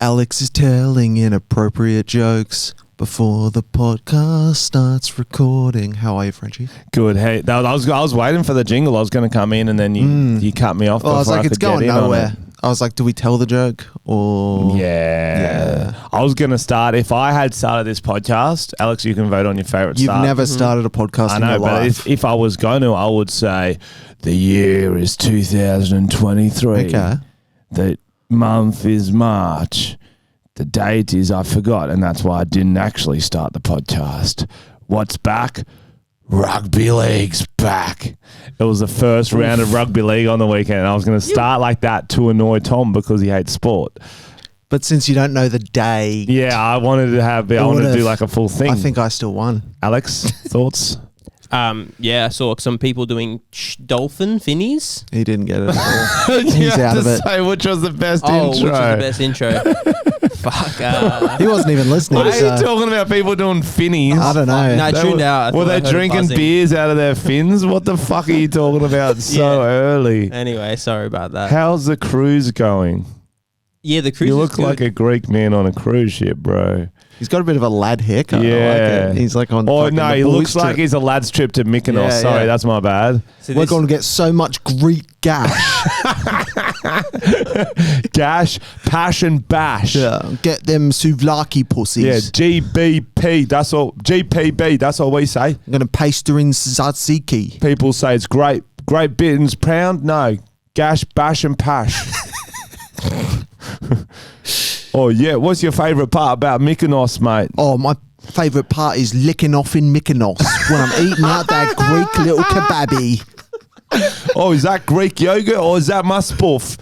Alex is telling inappropriate jokes before the podcast starts recording. How are you, Frenchy? Good. Hey, I was waiting for the jingle. I was going to come in and then you cut me off. Well, I was like, it's going nowhere. I was like, do we tell the joke or? Yeah. I was going to start. If I had started this podcast, Alex, you can vote on your favorite start. You've never started a podcast in your life. I know, but if I was going to, I would say the year is 2023. Okay. The month is March. The date is I forgot, and that's why I didn't actually start the podcast. What's back? Rugby league's back. It was the first round of rugby league on the weekend, and I was going to start like that to annoy Tom because he hates sport. But since you don't know the day, I wanted to do like a full thing. I think I still won. Alex, thoughts? I saw some people doing dolphin finnies. He didn't get it at all. He's out of it. Say which was the best intro. Which was the best intro? Fuck. He wasn't even listening. Why are you talking about people doing finnies? I don't know. No, I tuned out. Were they drinking beers out of their fins? What the fuck are you talking about so early? Anyway, sorry about that. How's the cruise going? Yeah, the cruise You is look good. like a Greek man on a cruise ship, bro. He's got a bit of a lad haircut. Yeah. I like it. He's like on. Oh, no, he looks trip. like he's a lad's trip to Mykonos. Yeah, Sorry, yeah. that's my bad. So We're going to get so much Greek gash. Gash, passion, bash. Yeah, get them souvlaki pussies. Yeah, GBP, that's all. GPB, that's all we say. I'm going to paste her in tzatziki. People say it's Great Britain's pound. No, gash, bash, and pash. Oh, yeah. What's your favourite part about Mykonos, mate? Oh, my favourite part is licking off in Mykonos when I'm eating out that Greek little kebabby. Oh, is that Greek yogurt or is that muspuff?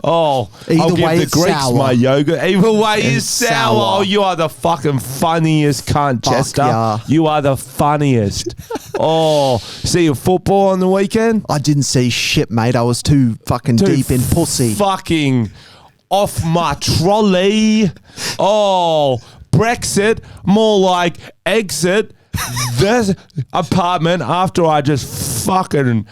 Oh, I'll give way the it's Greeks sour. my yogurt. Either way is It's sour. sour. Oh, you are the fucking funniest cunt, Fuck Chester. yeah. You are the funniest. Oh, see your football on the weekend? I didn't see shit, mate. I was too fucking Dude, deep in pussy. Fucking off my trolley. Oh, Brexit, more like exit this apartment after I just fucking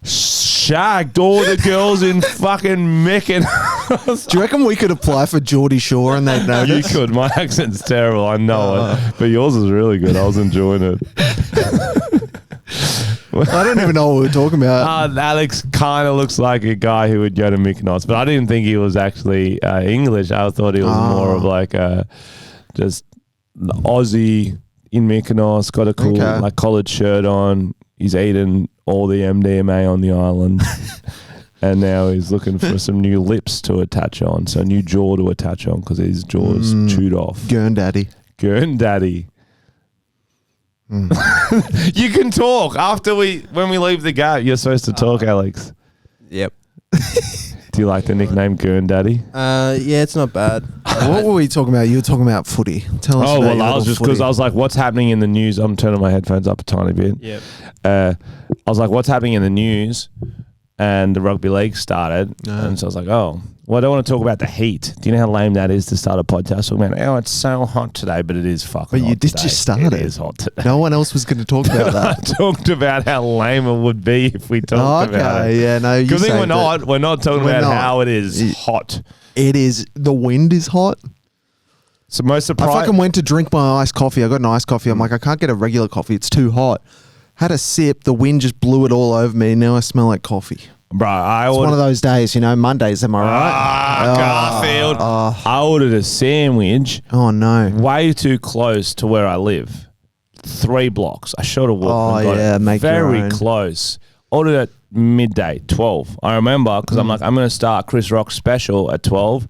shagged all the girls in fucking Mykonos. Do you reckon we could apply for Geordie Shore and they'd You notice? could. My accent's terrible. I know it. But yours is really good. I was enjoying it. I don't even know what we were talking about. Alex kind of looks like a guy who would go to Mykonos, but I didn't think he was actually English. I thought he was more of like just Aussie in Mykonos, got a cool like collared shirt on. He's eaten all the MDMA on the island. And now he's looking for some new lips to attach on, so new jaw to attach on because his jaw's chewed off. Gurndaddy. You can talk when we leave the gate. You're supposed to talk, Alex. Yep. Do you like the nickname Gurn Daddy? Yeah, it's not bad. What were we talking about? You were talking about footy. Tell us about your I was little just because footy. I was like, what's happening in the news? I'm turning my headphones up a tiny bit. Yep. I was like, what's happening in the news? And the rugby league started. And so I was like, oh, well, I don't want to talk about the heat. Do you know how lame that is to start a podcast talking about, oh, it's so hot today, but it is fucking But hot you did today. just start It it. is hot today. No one else was going to talk about I that. talked about how lame it would be if we talked about it. Yeah, no, you Good thing saved we're not. it. We're not talking We're about not. how it is hot. It is. The wind is hot. So most I surprised. fucking went to drink my iced coffee. I got an iced coffee. I'm like, I can't get a regular coffee. It's too hot. Had a sip. The wind just blew it all over me. Now I smell like coffee. Bro, It's one of those days, Mondays, am I right? Garfield. I ordered a sandwich Oh, no. way too close to where I live. 3 blocks. I should have walked. and got it. make your very own. close. Ordered at midday, 12. I remember because I'm like, I'm going to start Chris Rock's special at 12.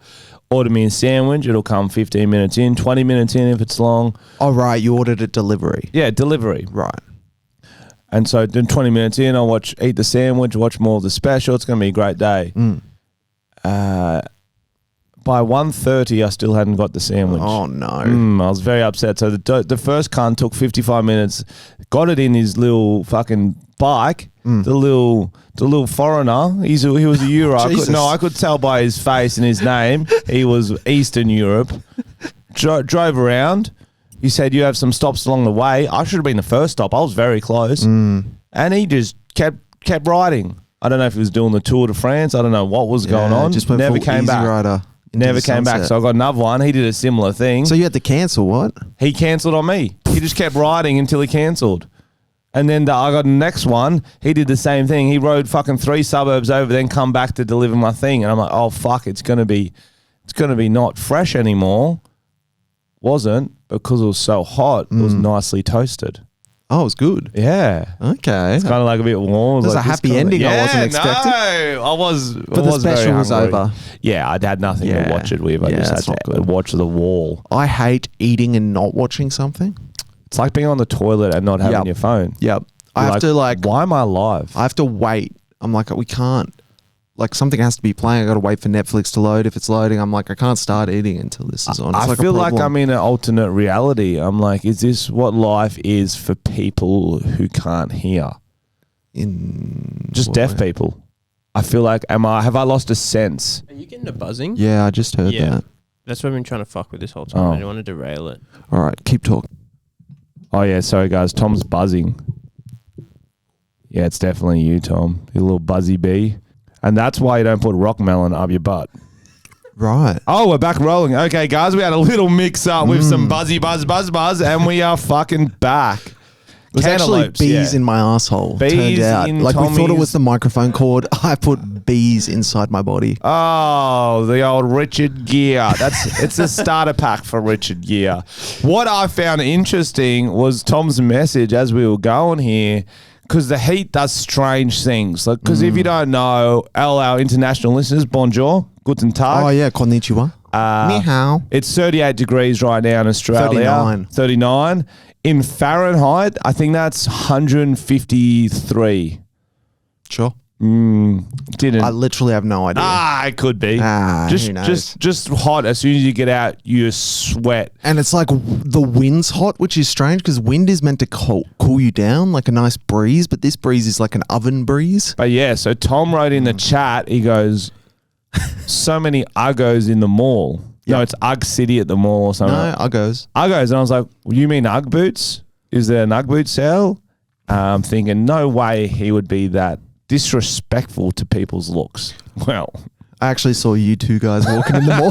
Order me a sandwich. It'll come 15 minutes in, 20 minutes in if it's long. Oh, right. You ordered it delivery. Yeah, delivery. Right. And so then 20 minutes in, I'll eat the sandwich, watch more of the special. It's going to be a great day. By 1:30, I still hadn't got the sandwich. Oh, no. I was very upset. So the first cunt took 55 minutes, got it in his little fucking bike. The little foreigner. He was a Euro. I could tell by his face and his name. He was Eastern Europe. Drove around. He said, you have some stops along the way. I should have been the first stop. I was very close. And he just kept riding. I don't know if he was doing the Tour de France. I don't know what was going on. Just went Never full came Easy back. Rider. into Never the came back. sunset. So I got another one. He did a similar thing. So you had to cancel what? He cancelled on me. He just kept riding until he cancelled. And then I got the next one. He did the same thing. He rode fucking 3 suburbs over, then come back to deliver my thing. And I'm like, oh fuck, it's gonna be not fresh anymore. Wasn't, because it was so hot. It was nicely toasted. Oh, it was good. Yeah. Okay. It's kind of like a bit warm. There's like a happy ending I wasn't expecting. No, I was. But the special was over. Yeah, I'd had nothing to watch it with. I Yeah, just that's had not to good. watch the wall. I hate eating and not watching something. It's like being on the toilet and not having Yep. your phone. Yep. I You're have to like. Why am I alive? I have to wait. I'm like, we can't. Like something has to be playing. I got to wait for Netflix to load. If it's loading, I'm like, I can't start eating until this is on. It's I like feel a like problem. I'm in an alternate reality. I'm like, is this what life is for people who can't hear? Just what deaf way? people. I feel like, have I lost a sense? Are you getting a buzzing? Yeah, I just heard Yeah. that. That's what I've been trying to fuck with this whole time. Oh. I didn't want to derail it. All right, keep talking. Oh yeah, sorry guys. Tom's buzzing. Yeah, it's definitely you, Tom. You little buzzy bee. And that's why you don't put rock melon up your butt. Right. Oh, we're back rolling. Okay, guys, we had a little mix up with some buzzy buzz, and we are fucking back. It was actually Cantaloupes, bees yeah. in my asshole. Bees turned out. in Like we thought it Tommy's- was the microphone cord. I put bees inside my body. Oh, the old Richard Gere. It's a starter pack for Richard Gere. What I found interesting was Tom's message as we were going here, because the heat does strange things. Like, because if you don't know, all our international listeners, bonjour, guten tag. Oh yeah, konnichiwa. Ni hao. It's 38 degrees right now in Australia. 39. In Fahrenheit, I think that's 153. Sure. Didn't. I literally have no idea. It could be. who knows? Just hot. As soon as you get out, you sweat. And it's like the wind's hot, which is strange because wind is meant to cool you down, like a nice breeze, but this breeze is like an oven breeze. But yeah, so Tom wrote in the chat, he goes, so many Uggos in the mall. No, it's Ugg City at the mall or something. No, Uggos. Uggos. And I was like, you mean Ugg boots? Is there an Ugg boot sale? I'm thinking, no way he would be that disrespectful to people's looks. Well, I actually saw you two guys walking in the mall.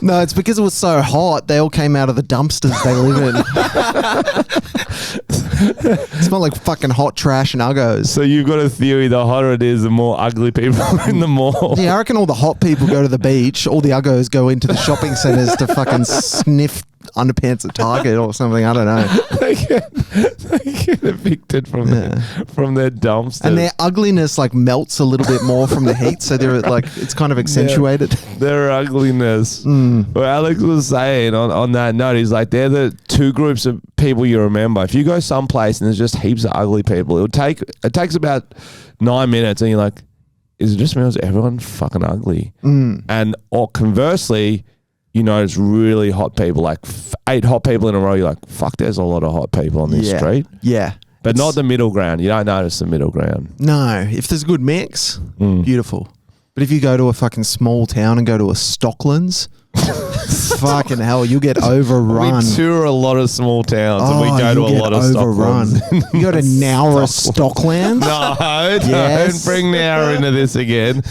No, it's because it was so hot. They all came out of the dumpsters they live in. It smelled like fucking hot trash and Uggos. so you've got a theory, the hotter it is, the more ugly people are in the mall. Yeah, I reckon all the hot people go to the beach. All the Uggos go into the shopping centres to fucking sniff underpants at Target or something. I don't know. they get evicted from their dumpsters. And their ugliness like melts a little bit more from the heat, so they're like it's kind of accentuated. Their ugliness. Well, Alex was saying on that note, he's like, they're the two groups of people you remember. If you go someplace and there's just heaps of ugly people, it takes about 9 minutes, and you're like, is it just me or is everyone fucking ugly? And or conversely, you notice really hot people, like 8 hot people in a row. You're like, fuck, there's a lot of hot people on this street. Yeah. But not the middle ground. You don't notice the middle ground. No, if there's a good mix, beautiful. But if you go to a fucking small town and go to a Stocklands, fucking hell, you get overrun. We tour a lot of small towns and we go you to a get lot of overrun. Stocklands. You go to Nowra Stocklands. No, Yes. don't bring Nowra into this again.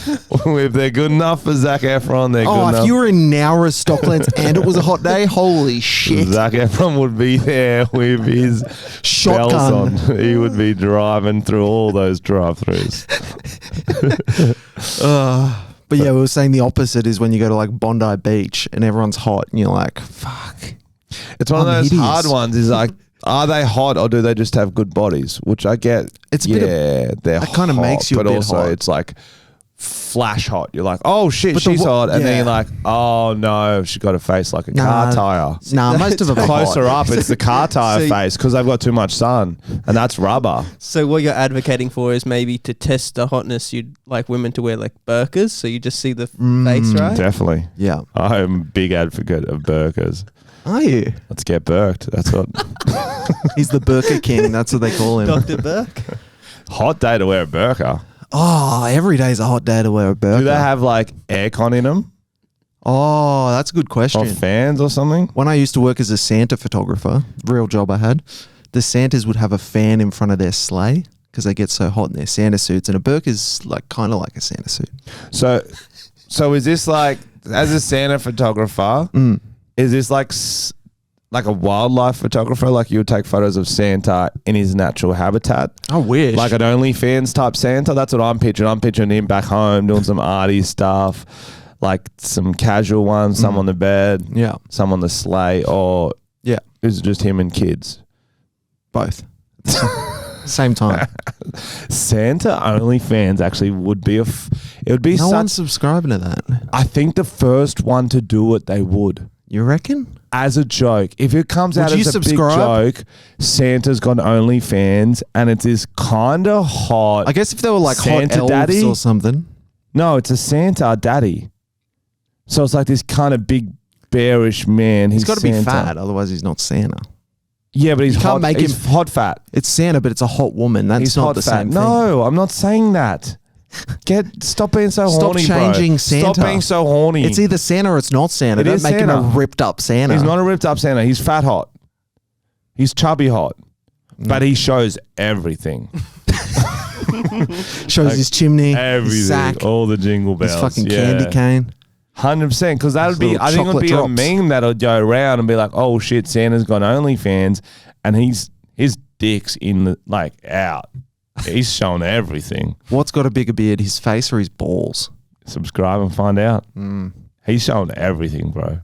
If they're good enough for Zac Efron, they're good Oh, enough. if you were in Nowra Stocklands and it was a hot day, holy shit. Zac Efron would be there with his Shotgun. bells on. He would be driving through all those drive-thrus. But yeah, we were saying the opposite is when you go to like Bondi Beach and everyone's hot and you're like, fuck. It's one of I'm those hideous. hard ones. Is like, are they hot or do they just have good bodies? Which I get. It's a bit of- they're that kinda hot, makes you a but bit also hot. it's like flash hot. You're like, oh shit, But the she's wo- hot, and yeah. then you're like, oh no, she's got a face like a car tire. Nah, most of them are Closer hot. up, it's the car tire So- face because they've got too much sun, and that's rubber. So what you're advocating for is maybe to test the hotness, you'd like women to wear like burqas, so you just see the face, right? Definitely. Yeah. I'm a big advocate of burqas. Are you? Let's get burked. That's what. He's the Burqa King. That's what they call him. Dr. Burke? Hot day to wear a burqa. Oh, every day's a hot day to wear a burqa. Do they have like aircon in them Oh, that's a good question. or fans or something? When I used to work as a Santa photographer, real job I had, the Santas would have a fan in front of their sleigh because they get so hot in their Santa suits, and a burka's like kind of like a Santa suit. So is this like, as a Santa photographer, is this like a wildlife photographer? Like you would take photos of Santa in his natural habitat? I wish. Like an OnlyFans type Santa? That's what I'm picturing. I'm picturing him back home doing some arty stuff, like some casual ones, some on the bed, some on the sleigh, or is it just him and kids? Both. Same time. Santa OnlyFans actually would be it would be no one's subscribing to that. I think the first one to do it, they would. You reckon? As a joke. If it comes Would out you as a subscribe? big joke, Santa's got OnlyFans and it's this kind of hot. I guess if they were like Santa hot elves daddy? or something. No, it's a Santa daddy. So it's like this kind of big bearish man. He's got to be Santa. fat, otherwise he's not Santa. Yeah, but he's You can't hot. make He's him- hot fat. It's Santa, but it's a hot woman. That's He's not hot the fat. same thing. No, I'm not saying that. Stop being so Stop horny, changing bro. Santa. Stop being so horny. It's either Santa or it's not Santa. It Don't is make him Santa. a ripped up Santa. He's not a ripped up Santa. He's fat hot. He's chubby hot. But he shows everything. Shows his chimney, Everything. his sack, All the jingle bells. his fucking candy cane. 100%. Because that would be, little I think it would be chocolate drops. a meme that would go around and be like, oh shit, Santa's got OnlyFans and his dick's in the, like, out. He's showing everything. What's got a bigger beard, his face or his balls? Subscribe and find out. He's showing everything, bro.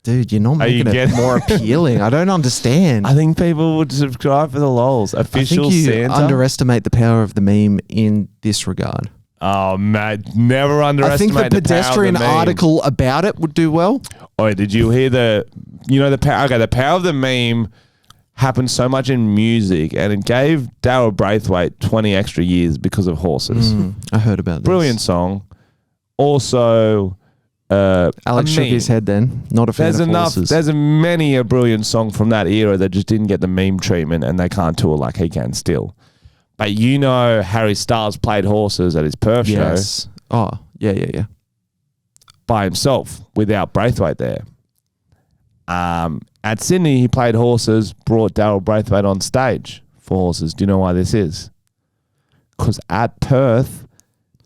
Dude, you're not Are you making it getting- more appealing. I don't understand. I think people would subscribe for the lols. I Official think you Santa. underestimate the power of the meme in this regard. Oh, Matt, never I underestimate think the the power of pedestrian the meme. article about it would do well. Oh, did you hear the power? Okay, the power of the meme happened so much in music, and it gave Daryl Braithwaite 20 extra years because of horses. I heard about this. Brilliant song. Also, Alex shook his head then. Not a fan of horses. There's a brilliant song from that era that just didn't get the meme treatment, and they can't tour like he can still. But you know, Harry Styles played horses at his Perth show Oh, yeah. by himself without Braithwaite there. At Sydney, he played horses, brought Daryl Braithwaite on stage for horses. Do you know why this is? Because at Perth,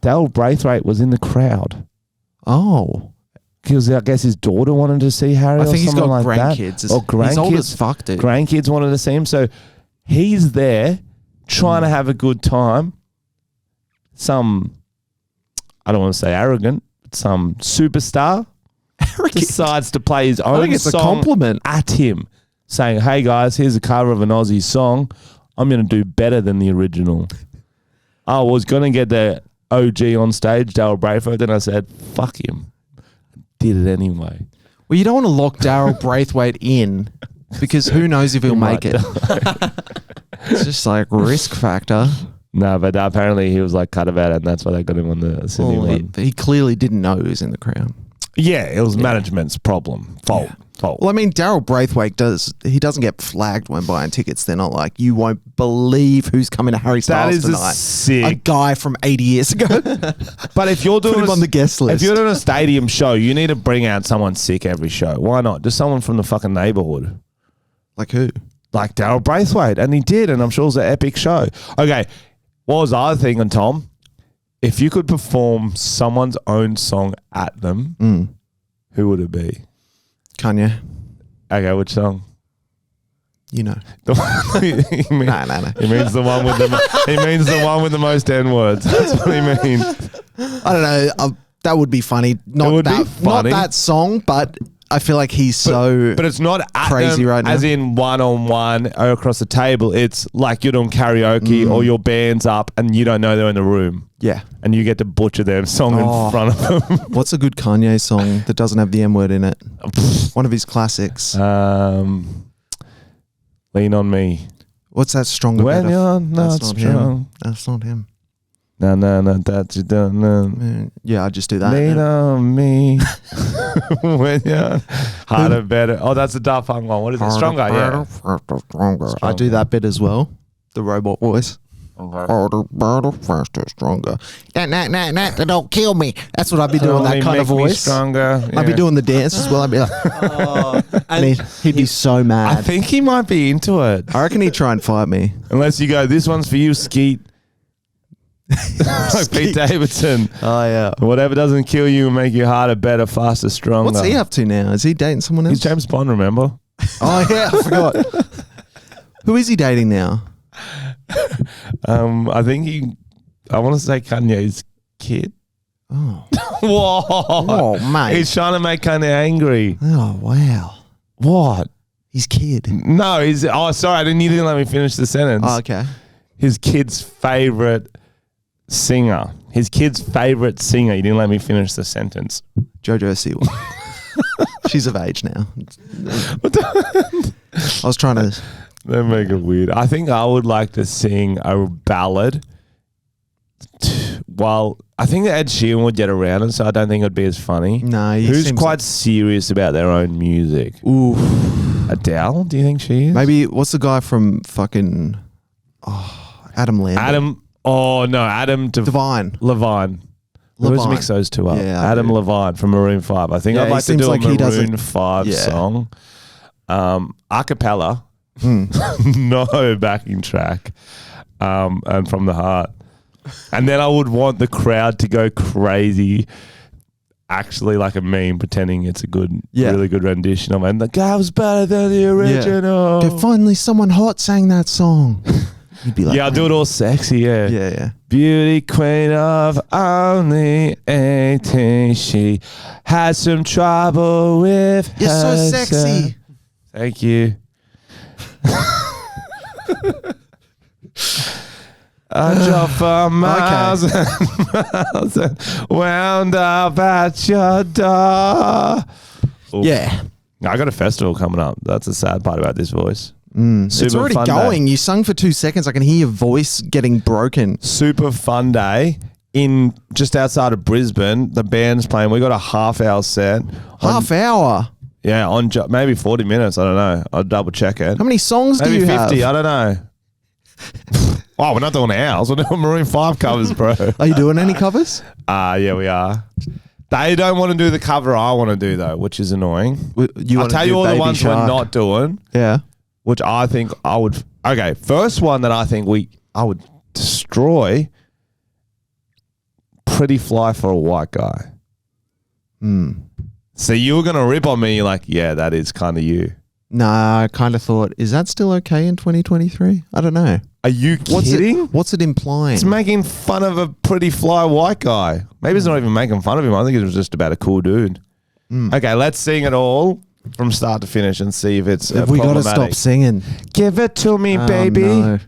Daryl Braithwaite was in the crowd. Oh. Because I guess his daughter wanted to see Harry. I think he's got like grandkids. That. Or grandkids. He's old as fuck, dude. Grandkids wanted to see him. So he's there trying to have a good time. I don't want to say arrogant, but some superstar decides to play his I own think it's a song compliment. at him, saying, hey guys, here's a cover of an Aussie song. I'm going to do better than the original. I was going to get the OG on stage, Daryl Braithwaite, then I said, fuck him. Did it anyway. Well, you don't want to lock Daryl Braithwaite in because who knows if he'll make it. It's just like risk factor. No, but apparently he was like cut about it, and that's why they got him on the Sydney Well, one. he clearly didn't know he was in the crowd. Yeah, it was management's problem. Fault. Well, I mean, Daryl Braithwaite doesn't get flagged when buying tickets. They're not like, you won't believe who's coming to Harry That Styles is tonight. sick. A guy from 80 years ago. But if you're doing Put him on the guest list. if you're doing a stadium show, you need to bring out someone sick every show. Why not? Just someone from the fucking neighborhood. Like who? Like Daryl Braithwaite. And he did, and I'm sure it was an epic show. Okay, what was the other thing on Tom? If you could perform someone's own song at them, who would it be? Kanye. Okay, which song? You know. No. He means the one with the one with the most N words. That's what he means. I don't know. That would be funny. Not would be that, funny. Not that song, but I feel like he's But it's not at crazy them right now. as in one-on-one or across the table. It's like you're doing karaoke or your band's up and you don't know they're in the room. Yeah. And you get to butcher their song in front of them. What's a good Kanye song that doesn't have the M word in it? One of his classics. Lean on me. What's that stronger? When better? you're not That's not strong. him. That's not him. No, that you don't know. Yeah, I just do that. Lean on me. When you're harder, better. Oh, that's the Daft Punk one. What is it? Stronger, yeah. Stronger. I do that bit as well. The robot voice. Harder, better, faster, stronger. Nah, don't kill me. That's what I'd be doing, that Only kind of make me voice. stronger. I'd be yeah. doing the dance as well. I'd be like, and he'd be so I mad. think he might be into it. I reckon he'd try and fight me. Unless you go, this one's for you, Skeet. Like Pete Davidson. Oh yeah. Whatever doesn't kill you will make you harder, better, faster, stronger. What's he up to now? Is he dating someone else? He's James Bond, remember? Oh yeah, I forgot. Who is he dating now? I think I want to say Kanye's kid. Oh. Whoa. Oh, mate. He's trying to make Kanye angry. Oh wow. What? His kid. No, you didn't let me finish the sentence. Oh, okay. His kid's favorite singer. His kid's favorite singer. You didn't let me finish the sentence. Jojo Siwa. She's of age now. I was trying to. They make it weird. I think I would like to sing a ballad. Well, I think Ed Sheeran would get around it, so I don't think it would be as funny. No, who's quite serious about their own music? Ooh, Adele? Do you think she is? maybe. What's the guy from fucking? Adam Lambert. Adam Divine. Levine. Let's Levine. mix those two up. Yeah, I Adam do. Levine from Maroon 5. I think Yeah, I'd he like to seems do like a he doesn't- Maroon 5 Yeah. song. A cappella. No backing track. And from the heart. And then I would want the crowd to go crazy, actually like a meme, pretending it's a good, really good rendition of it. And the guy was better than the original. Okay, finally someone hot sang that song. You'd be like, I'll do it all sexy, yeah. Yeah. Beauty queen of only 18, she had some trouble with You're so herself. sexy. Thank you. I drove for miles and miles and wound up at your door. Oof. Yeah. I got a festival coming up. That's the sad part about this voice. It's Super already fun going. day. You sung for 2 seconds. I can hear your voice getting broken. Super fun day in just outside of Brisbane. The band's playing. We got a half-hour set. Half hour. Yeah, maybe 40 minutes. I don't know. I'll double check it. How many songs Maybe do you 50. have? I don't know. Oh, we're not doing ours. We're doing Maroon 5 covers, bro. Are you doing any covers? Yeah, we are. They don't want to do the cover I want to do, though, which is annoying. I'll tell you all the ones we're not doing. Yeah. Which I think I would. Okay, first one that I think I would destroy. Pretty Fly for a White Guy. So you were gonna rip on me. You're like, yeah, that is kind of you. Nah, I kind of thought, is that still okay in 2023? I don't know. Are you kidding? What's it implying? It's making fun of a pretty fly white guy. Maybe it's not even making fun of him. I think it was just about a cool dude. Okay, let's sing it all from start to finish and see if it's Have we got to stop singing? Give it to me, baby. No.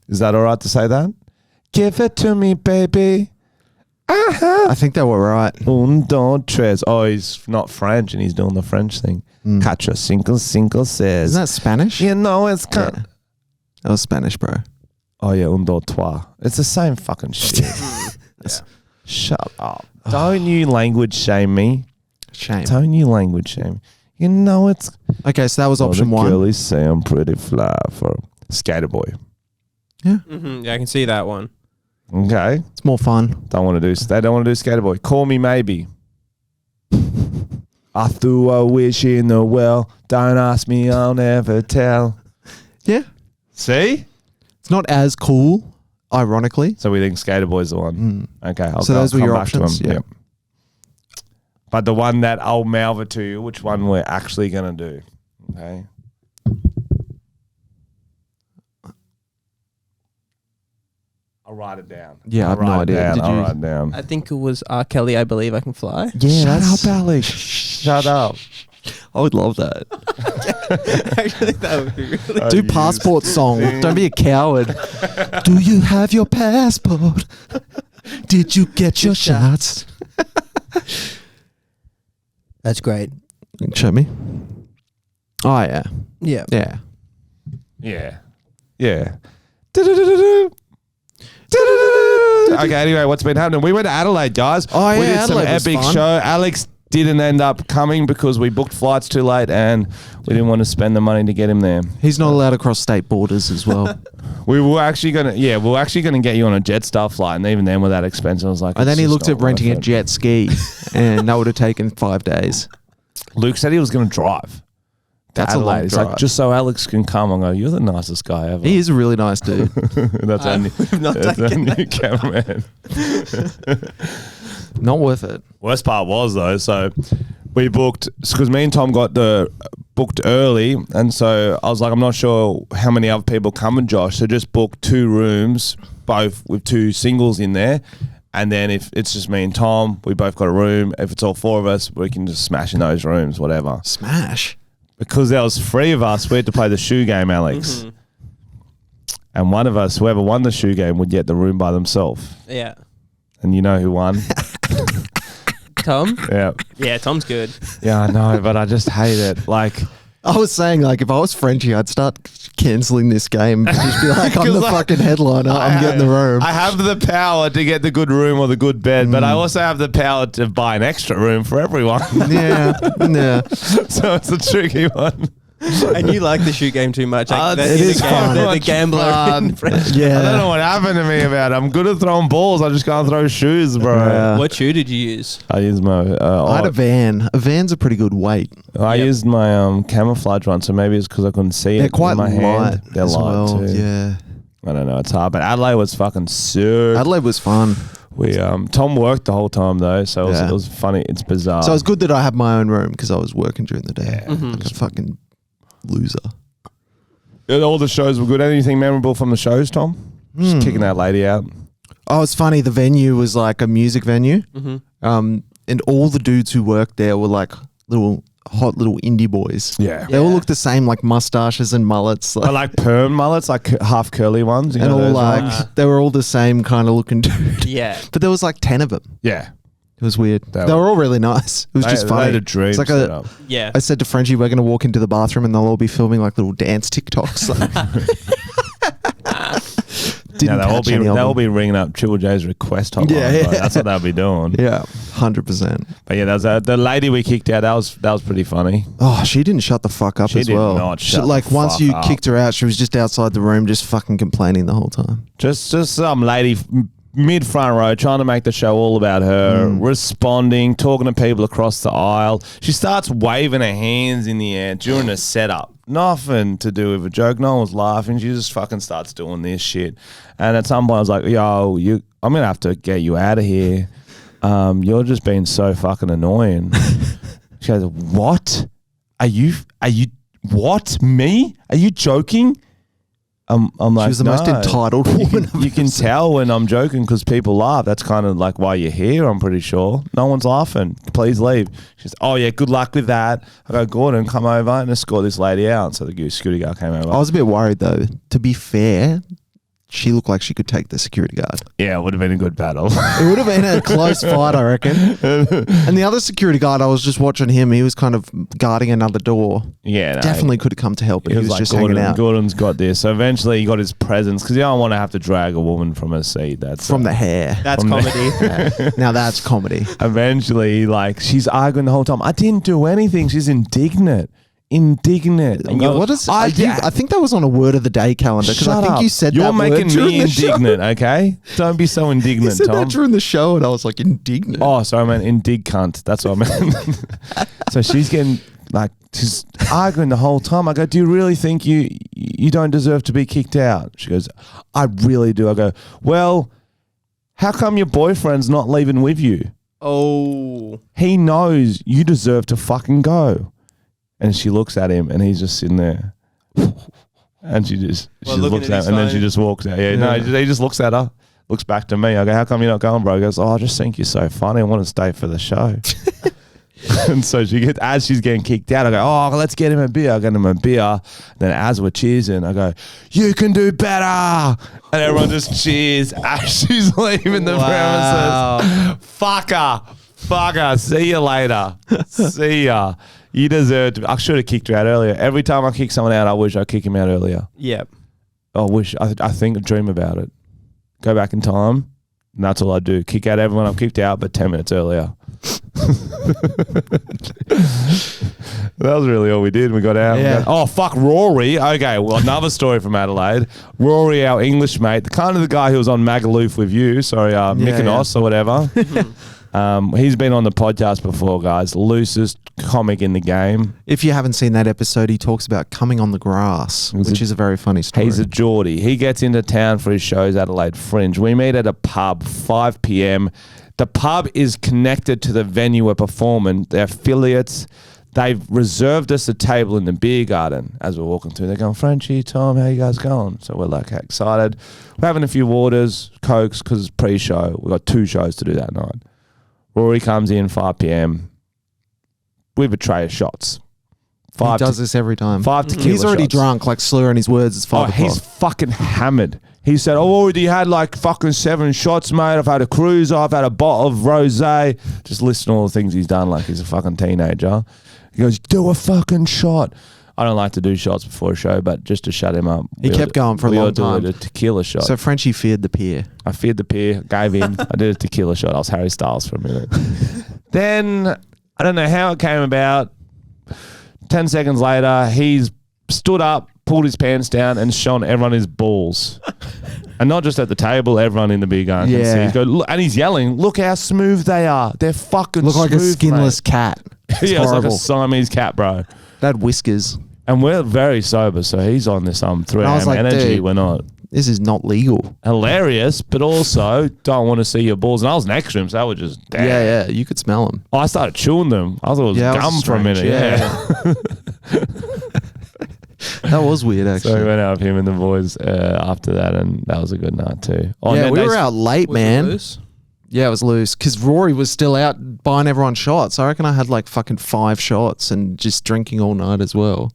Is that all right to say that? Give it to me, baby. I think they were right. Un, dos, tres. Oh, he's not French and he's doing the French thing. Cacho cinco says. Isn't that Spanish? You know, it's kind Yeah. That was Spanish, bro. Oh, yeah, un, dos, trois. It's the same fucking shit. Shut up. Don't you language shame me. Shame. Don't you language shame. You know it's... Okay, so that was option the one. girlies say I'm pretty fly for Skater Boy. Yeah. Yeah, I can see that one. Okay. It's more fun. They don't want to do Skater Boy. Call me maybe. I threw a wish in the well. Don't ask me, I'll never tell. Yeah. See? It's not as cool, ironically. So we think Skater Boy's the one. Okay. So those were come your back to options? him. Yeah. Yep. But the one that I'll mouth it to you, which one we're actually going to do. Okay. I'll write it down. Yeah, I have no idea. I'll write it down. I think it was R. Kelly, I Believe I Can Fly. Yeah, Shut up, Alex. Shut up. I would love that. Actually, that would be really... Do passport song. Don't be a coward. Do you have your passport? Did you get your shots? That's great. Show me. Oh, yeah. Yeah. Yeah. Yeah. Yeah. Do-do-do-do-do. Do-do-do-do-do. Okay, anyway, what's been happening? We went to Adelaide, guys. Oh, we yeah, did some Adelaide was epic fun. show. Alex didn't end up coming because we booked flights too late and we didn't want to spend the money to get him there. He's not allowed to cross state borders as well. We were actually gonna get you on a Jetstar flight, and even then with that expense, I was like, And then it's he just looked not at renting a worth it. jet ski, and that would have taken 5 days. Luke said he was gonna drive. That's a long Adelaide. He's drive. like, just so Alex can come. I go, you're the nicest guy ever. He is a really nice dude. That's our new cameraman. Not worth it. Worst part was though, so we booked because me and Tom got booked early, and so I was like, I'm not sure how many other people come with Josh, so just book 2 rooms, both with 2 singles in there. And then if it's just me and Tom, we both got a room. If it's all 4 of us, we can just smash in those rooms, whatever. Smash. Because there was 3 of us, we had to play the shoe game, Alex. Mm-hmm. And one of us, whoever won the shoe game, would get the room by themselves. Yeah. And you know who won? Tom? Yeah. Yeah, Tom's good. Yeah, I know, but I just hate it. Like, I was saying, like, if I was Frenchy, I'd start cancelling this game. Just be like, I'm the fucking headliner. I'm getting the room. I have the power to get the good room or the good bed, but I also have the power to buy an extra room for everyone. Yeah. So it's a tricky one. And you like the shoe game too much. Like, it is fun. The gambler. Yeah. I don't know what happened to me about it. I'm good at throwing balls. I just can't throw shoes, bro. Yeah. What shoe did you use? I used my... I had a van. A van's a pretty good weight. I used my camouflage one, so maybe it's because I couldn't see They're it quite in my light hand. They're as light well. too. Yeah. I don't know. It's hard, but Adelaide was fucking sick. Adelaide was fun. We Tom worked the whole time though, so it was funny. It's bizarre. So it was good that I had my own room because I was working during the day. Mm-hmm. Like a fucking loser. Yeah, all the shows were good. Anything memorable from the shows, Tom? Just kicking that lady out. Oh, it's funny. The venue was like a music venue. Mm-hmm. And all the dudes who worked there were like hot little indie boys. Yeah. They all looked the same, like mustaches and mullets. I like perm mullets, like half curly ones. You and know all those like, ones? they were all the same kind of looking dude. Yeah. But there was like 10 of them. Yeah. It was weird. They They were all really nice. It was just They funny. had a dream It's like set up. Yeah. I said to Frenchy, we're going to walk into the bathroom and they'll all be filming like little dance TikToks. Didn't Yeah, catch any of they'll them. be ringing up Triple J's request hotline. Yeah. Bro. That's what they'll be doing. Yeah, 100%. But yeah, the lady we kicked out. That was pretty funny. Oh, she didn't shut the fuck up She as did well. not She- shut like the once fuck you up. kicked her out, she was just outside the room, just fucking complaining the whole time. Just some lady mid front row trying to make the show all about her, responding, talking to people across the aisle. She starts waving her hands in the air during the setup. Nothing to do with a joke. No one was laughing. She just fucking starts doing this shit. And at some point I was like, yo, I'm going to have to get you out of here. You're just being so fucking annoying. She goes, what? Are you, what? Me? Are you joking? I'm like, She was the most "No." entitled woman. You can tell when I'm joking because people laugh. That's kind of like why you're here, I'm pretty sure. No one's laughing. Please leave. She says, oh, yeah, good luck with that. I go, Gordon, come over and escort this lady out. So the security guard came over. I was a bit worried though. To be fair, she looked like she could take the security guard. Yeah, it would have been a good battle. It would have been a close fight, I reckon. And the other security guard, I was just watching him. He was kind of guarding another door. Yeah, no, Definitely could have come to help, but he was like, just hanging out. Gordon's got this. So eventually he got his presence because you don't want to have to drag a woman from her seat. That's From the hair. That's From comedy. Now that's comedy. Eventually, like, she's arguing the whole time. I didn't do anything. She's indignant. Indignant. And you're- What is? I I think that was on a word of the day calendar because I Shut think up. you said You're that word making during me the show. indignant, okay? Don't be so You indignant, said Tom. that during the show, and I was like indignant. Oh, sorry, I meant indig cunt. That's what I meant. So she's getting like she's arguing the whole time. I go, do you really think you don't deserve to be kicked out? She goes, I really do. I go, well, how come your boyfriend's not leaving with you? Oh. He knows you deserve to fucking go. And she looks at him and he's just sitting there. And she looking looks at at his him and then she phone. just walks out. Yeah, no, he just looks at her, looks back to me. I go, how come you're not going, bro? He goes, oh, I just think you're so funny. I want to stay for the show. And so as she's getting kicked out, I go, oh, let's get him a beer. I get him a beer. Then as we're cheering, I go, you can do better. And everyone just cheers as she's leaving the premises. Fucker. See you later. See ya. You deserve to. I should have kicked her out earlier. Every time I kick someone out, I wish I'd kick him out earlier. Yeah. I think, dream about it. Go back in time, and that's all I do. Kick out everyone I've kicked out, but 10 minutes earlier. That was really all we did. We got out. Yeah. Oh, fuck Rory. Okay, well, another story from Adelaide. Rory, our English mate, kind of the guy who was on Magaluf with you. Sorry, Mykonos or whatever. He's been on the podcast before, guys. Loosest comic in the game. If you haven't seen that episode, he talks about coming on the grass, which is a very funny story. He's a Geordie. He gets into town for his shows, Adelaide Fringe. We meet at a pub, 5 p.m. The pub is connected to the venue we're performing. They're affiliates. They've reserved us a table in the beer garden as we're walking through. They're going, Frenchy, Tom, how you guys going? So we're like excited. We're having a few waters, Cokes, because it's pre-show. We've got 2 shows to do that night. Rory comes in 5 p.m. with a tray of shots. He does this every time. 5 tequila He's already shots. drunk, like slurring his words. It's 5 o'clock. He's fucking hammered. He said, oh, already had like fucking 7 shots, mate. I've had a cruiser. I've had a bottle of rosé. Just listen to all the things he's done like he's a fucking teenager. He goes, do a fucking shot. I don't like to do shots before a show, but just to shut him up. He kept going for a long time. We did a tequila shot. So Frenchy feared the peer. I feared the peer, gave in. I did a tequila shot. I was Harry Styles for a minute. Then, I don't know how it came about. 10 seconds later, he's stood up, pulled his pants down, and shown everyone his balls. And not just at the table, everyone in the beer garden can see. He's go, look, and he's yelling, look how smooth they are. They're fucking Look smooth, like a skinless cat. It's yeah, it's like horrible. a Siamese cat, bro. They had whiskers. And we're very sober, so he's on this 3 I was a.m. like, energy. dude, We're not. This is not legal. Hilarious, but also don't want to see your balls. And I was next to him, so I was just, damn. Yeah, you could smell them. I started chewing them. I thought it was gum for a strange. minute. Yeah. That was weird, So actually. we went out with him and the boys after that, and that was a good night too. Oh, Yeah, and we then were out late, man. Loose? Yeah, it was loose because Rory was still out buying everyone shots. I reckon I had like fucking 5 shots and just drinking all night as well.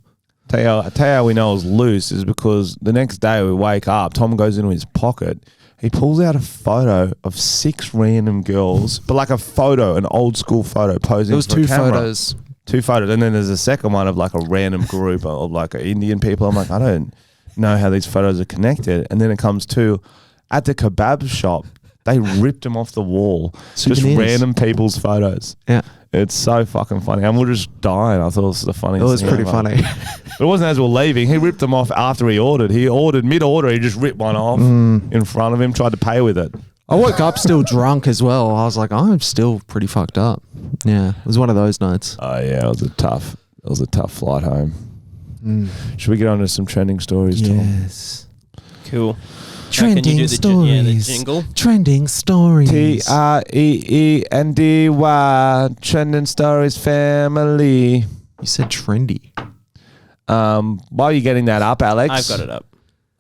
Tell you how we know it was loose is because the next day we wake up, Tom goes into his pocket, he pulls out a photo of 6 random girls, but like a photo, an old school photo posing. There was for 2 a camera. photos. 2 photos, and then there's a second one of like a random group of like Indian people. I'm like, I don't know how these photos are connected. And then it comes to at the kebab shop, they ripped them off the wall. Souvenirs. Just random people's photos. Yeah. It's so fucking funny. And we're just dying. I thought it was the funniest It was thing pretty ever. funny. But it wasn't as we were leaving. He ripped them off after he ordered. He ordered mid-order. He just ripped one off in front of him, tried to pay with it. I woke up still drunk as well. I was like, I'm still pretty fucked up. Yeah, it was one of those nights. Oh, yeah. It was a tough flight home. Should we get on to some trending stories, Tom? Yes. Cool. Trending Can you do the stories. jingle? Trending stories. TREENDY. Trending stories family. You said trendy. While you're getting that up, Alex, I've got it up.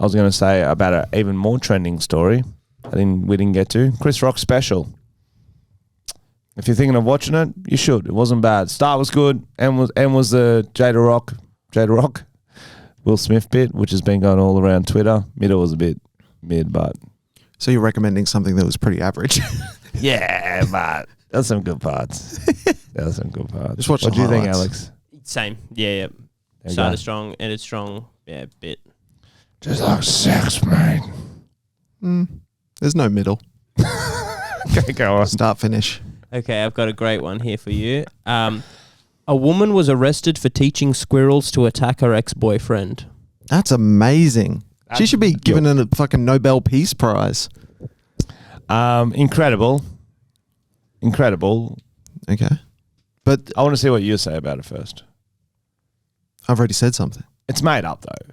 I was going to say about an even more trending story. We didn't get to Chris Rock's special. If you're thinking of watching it, you should. It wasn't bad. Start was good, and was the Jada Rock, Will Smith bit, which has been going all around Twitter. Middle was a bit mid, but So you're recommending something that was pretty average. yeah, but there's some good parts. There's some good parts. Just watch what the do you think, highlights. Alex? Same. Yeah. There you Started go. strong, ended strong. Yeah, bit. Just like sex, mate. There's no middle. Okay, go on. Start, finish. Okay, I've got a great one here for you. A woman was arrested for teaching squirrels to attack her ex-boyfriend. That's amazing. She should be That's given a fucking Nobel Peace Prize. Incredible. Okay. But I want to see what you say about it first. I've already said something. It's made up, though.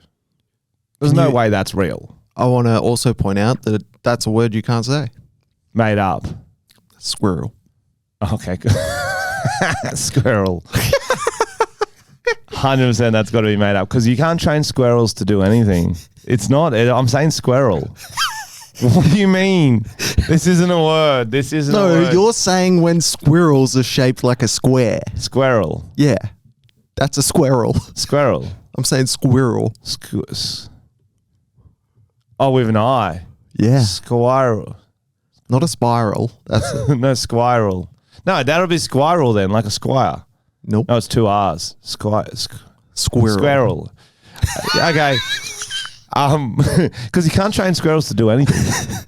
There's Can no you- way that's real. I want to also point out that that's a word you can't say. Made up. Squirrel. Okay, good. Squirrel. 100% that's got to be made up because you can't train squirrels to do anything. It's not. I'm saying squirrel. What do you mean? This isn't a word. This isn't a No, word. you're saying when squirrels are shaped like a square. Squirrel. Yeah. That's a squirrel. Squirrel. I'm saying squirrel. Oh, with an I. Yeah. Squirrel. Not a spiral. That's it. No, squirrel. No, that'll be squirrel then, like a squire. Nope. No, it's 2 R's. Squirrel. Squirrel. Okay. Because you can't train squirrels to do anything.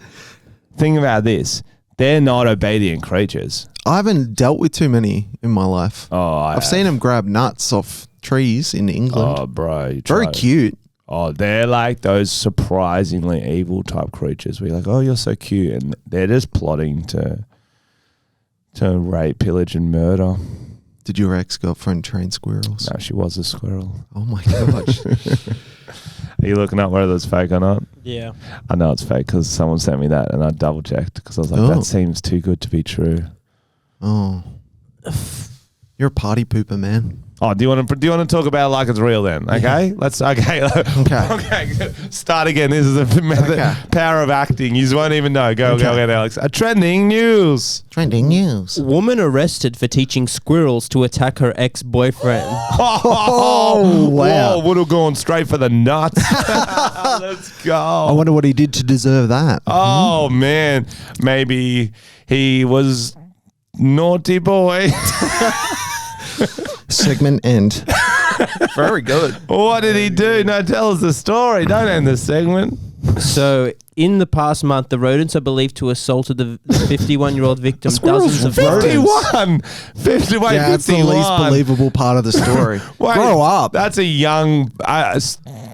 Think about this. They're not obedient creatures. I haven't dealt with too many in my life. Oh, I've seen them grab nuts off trees in England. Oh, bro. Very cute. Oh, they're like those surprisingly evil type creatures where you're like, oh, you're so cute. And they're just plotting to To rape, pillage, and murder. Did your ex-girlfriend train squirrels? No, she was a squirrel. Oh my gosh. Are you looking up whether it's fake or not? Yeah. I know it's fake because someone sent me that and I double checked because I was like, that seems too good to be true. Oh. You're a party pooper, man. Oh, do you want to talk about it like it's real then? Okay, let's. Okay. Start again. This is a method, power of acting. You won't even know. Go ahead, Alex. Trending news. Trending news. Woman arrested for teaching squirrels to attack her ex-boyfriend. Oh wow! Whoa, would have gone straight for the nuts. Let's go. I wonder what he did to deserve that. Oh man, maybe he was naughty boy. Segment end. Very good. What did he do? No, tell us the story. Don't end the segment. So, in the past month, the rodents are believed to have assaulted the 51-year-old victim dozens of times. 51? 51? Yeah, that's the least believable part of the story. Wait, grow up. That's a young...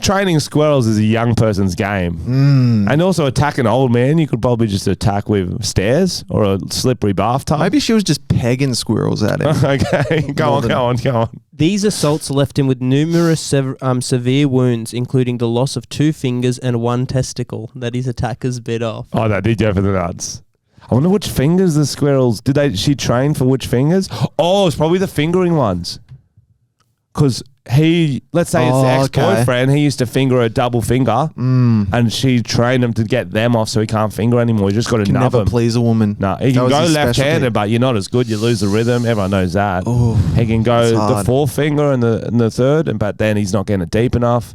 training squirrels is a young person's game. And also attack an old man, you could probably just attack with stairs or a slippery bathtub. Maybe she was just pegging squirrels at him. Okay, go on. These assaults left him with numerous severe wounds, including the loss of 2 fingers and 1 testicle that his attackers bit off. Oh, that did go for the nuts. I wonder which fingers the squirrels... She train for which fingers? Oh, it's probably the fingering ones. Because let's say it's the ex-boyfriend, he used to finger a double finger and she trained him to get them off so he can't finger anymore. You just got to nub never him. Please a woman. No, he can go left-handed, but you're not as good. You lose the rhythm. Everyone knows that. Oh, he can go the forefinger and the third, but then he's not getting it deep enough.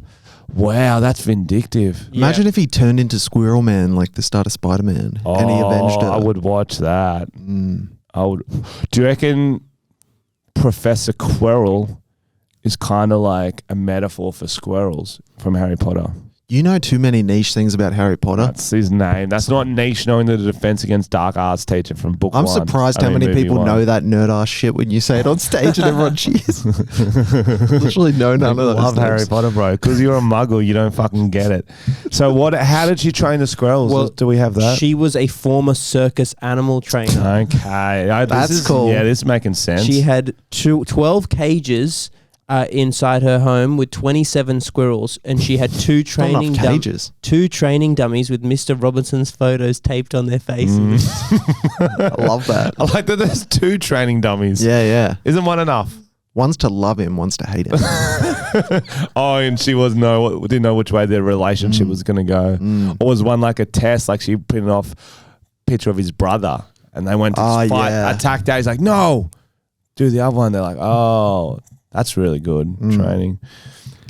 Wow, that's vindictive. Yeah. Imagine if he turned into Squirrel Man like the start of Spider-Man and he avenged her. I would watch that. I would. Do you reckon Professor Quirrell is kind of like a metaphor for squirrels from Harry Potter? You know too many niche things about Harry Potter. That's his name. That's not niche, knowing the Defense Against Dark Arts teacher from book I'm 1. surprised how many people know that nerd ass shit when you say it on stage and everyone cheers. Literally know none of those. I love Harry Potter, bro. Because you're a muggle, you don't fucking get it. So how did she train the squirrels? Well, do we have that? She was a former circus animal trainer. Okay. That's cool. Yeah, this is making sense. She had 12 cages inside her home with 27 squirrels, and she had 2 training dummies with Mr. Robinson's photos taped on their faces. I love that. I like that there's 2 training dummies. Yeah. Isn't one enough? One's to love him, one's to hate him. And she didn't know which way their relationship was going to go. Or was one like a test, like she printed off a picture of his brother and they went to fight, attack day. He's like, no, do the other one. They're like, oh, that's really good training.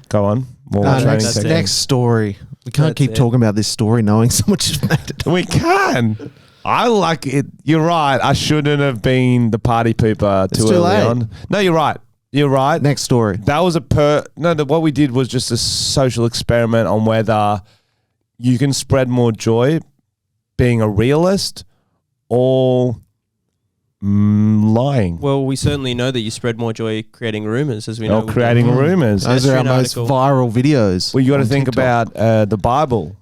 Go on. Next story. We can't keep talking about this story knowing someone just made it. We can. I like it. You're right. I shouldn't have been the party pooper too early on. No, you're right. You're right. Next story. That was what we did was just a social experiment on whether you can spread more joy being a realist or lying. Well, we certainly know that you spread more joy creating rumors, as we know. Creating rumors. Those are our most viral videos. Well, you got to think about the Bible.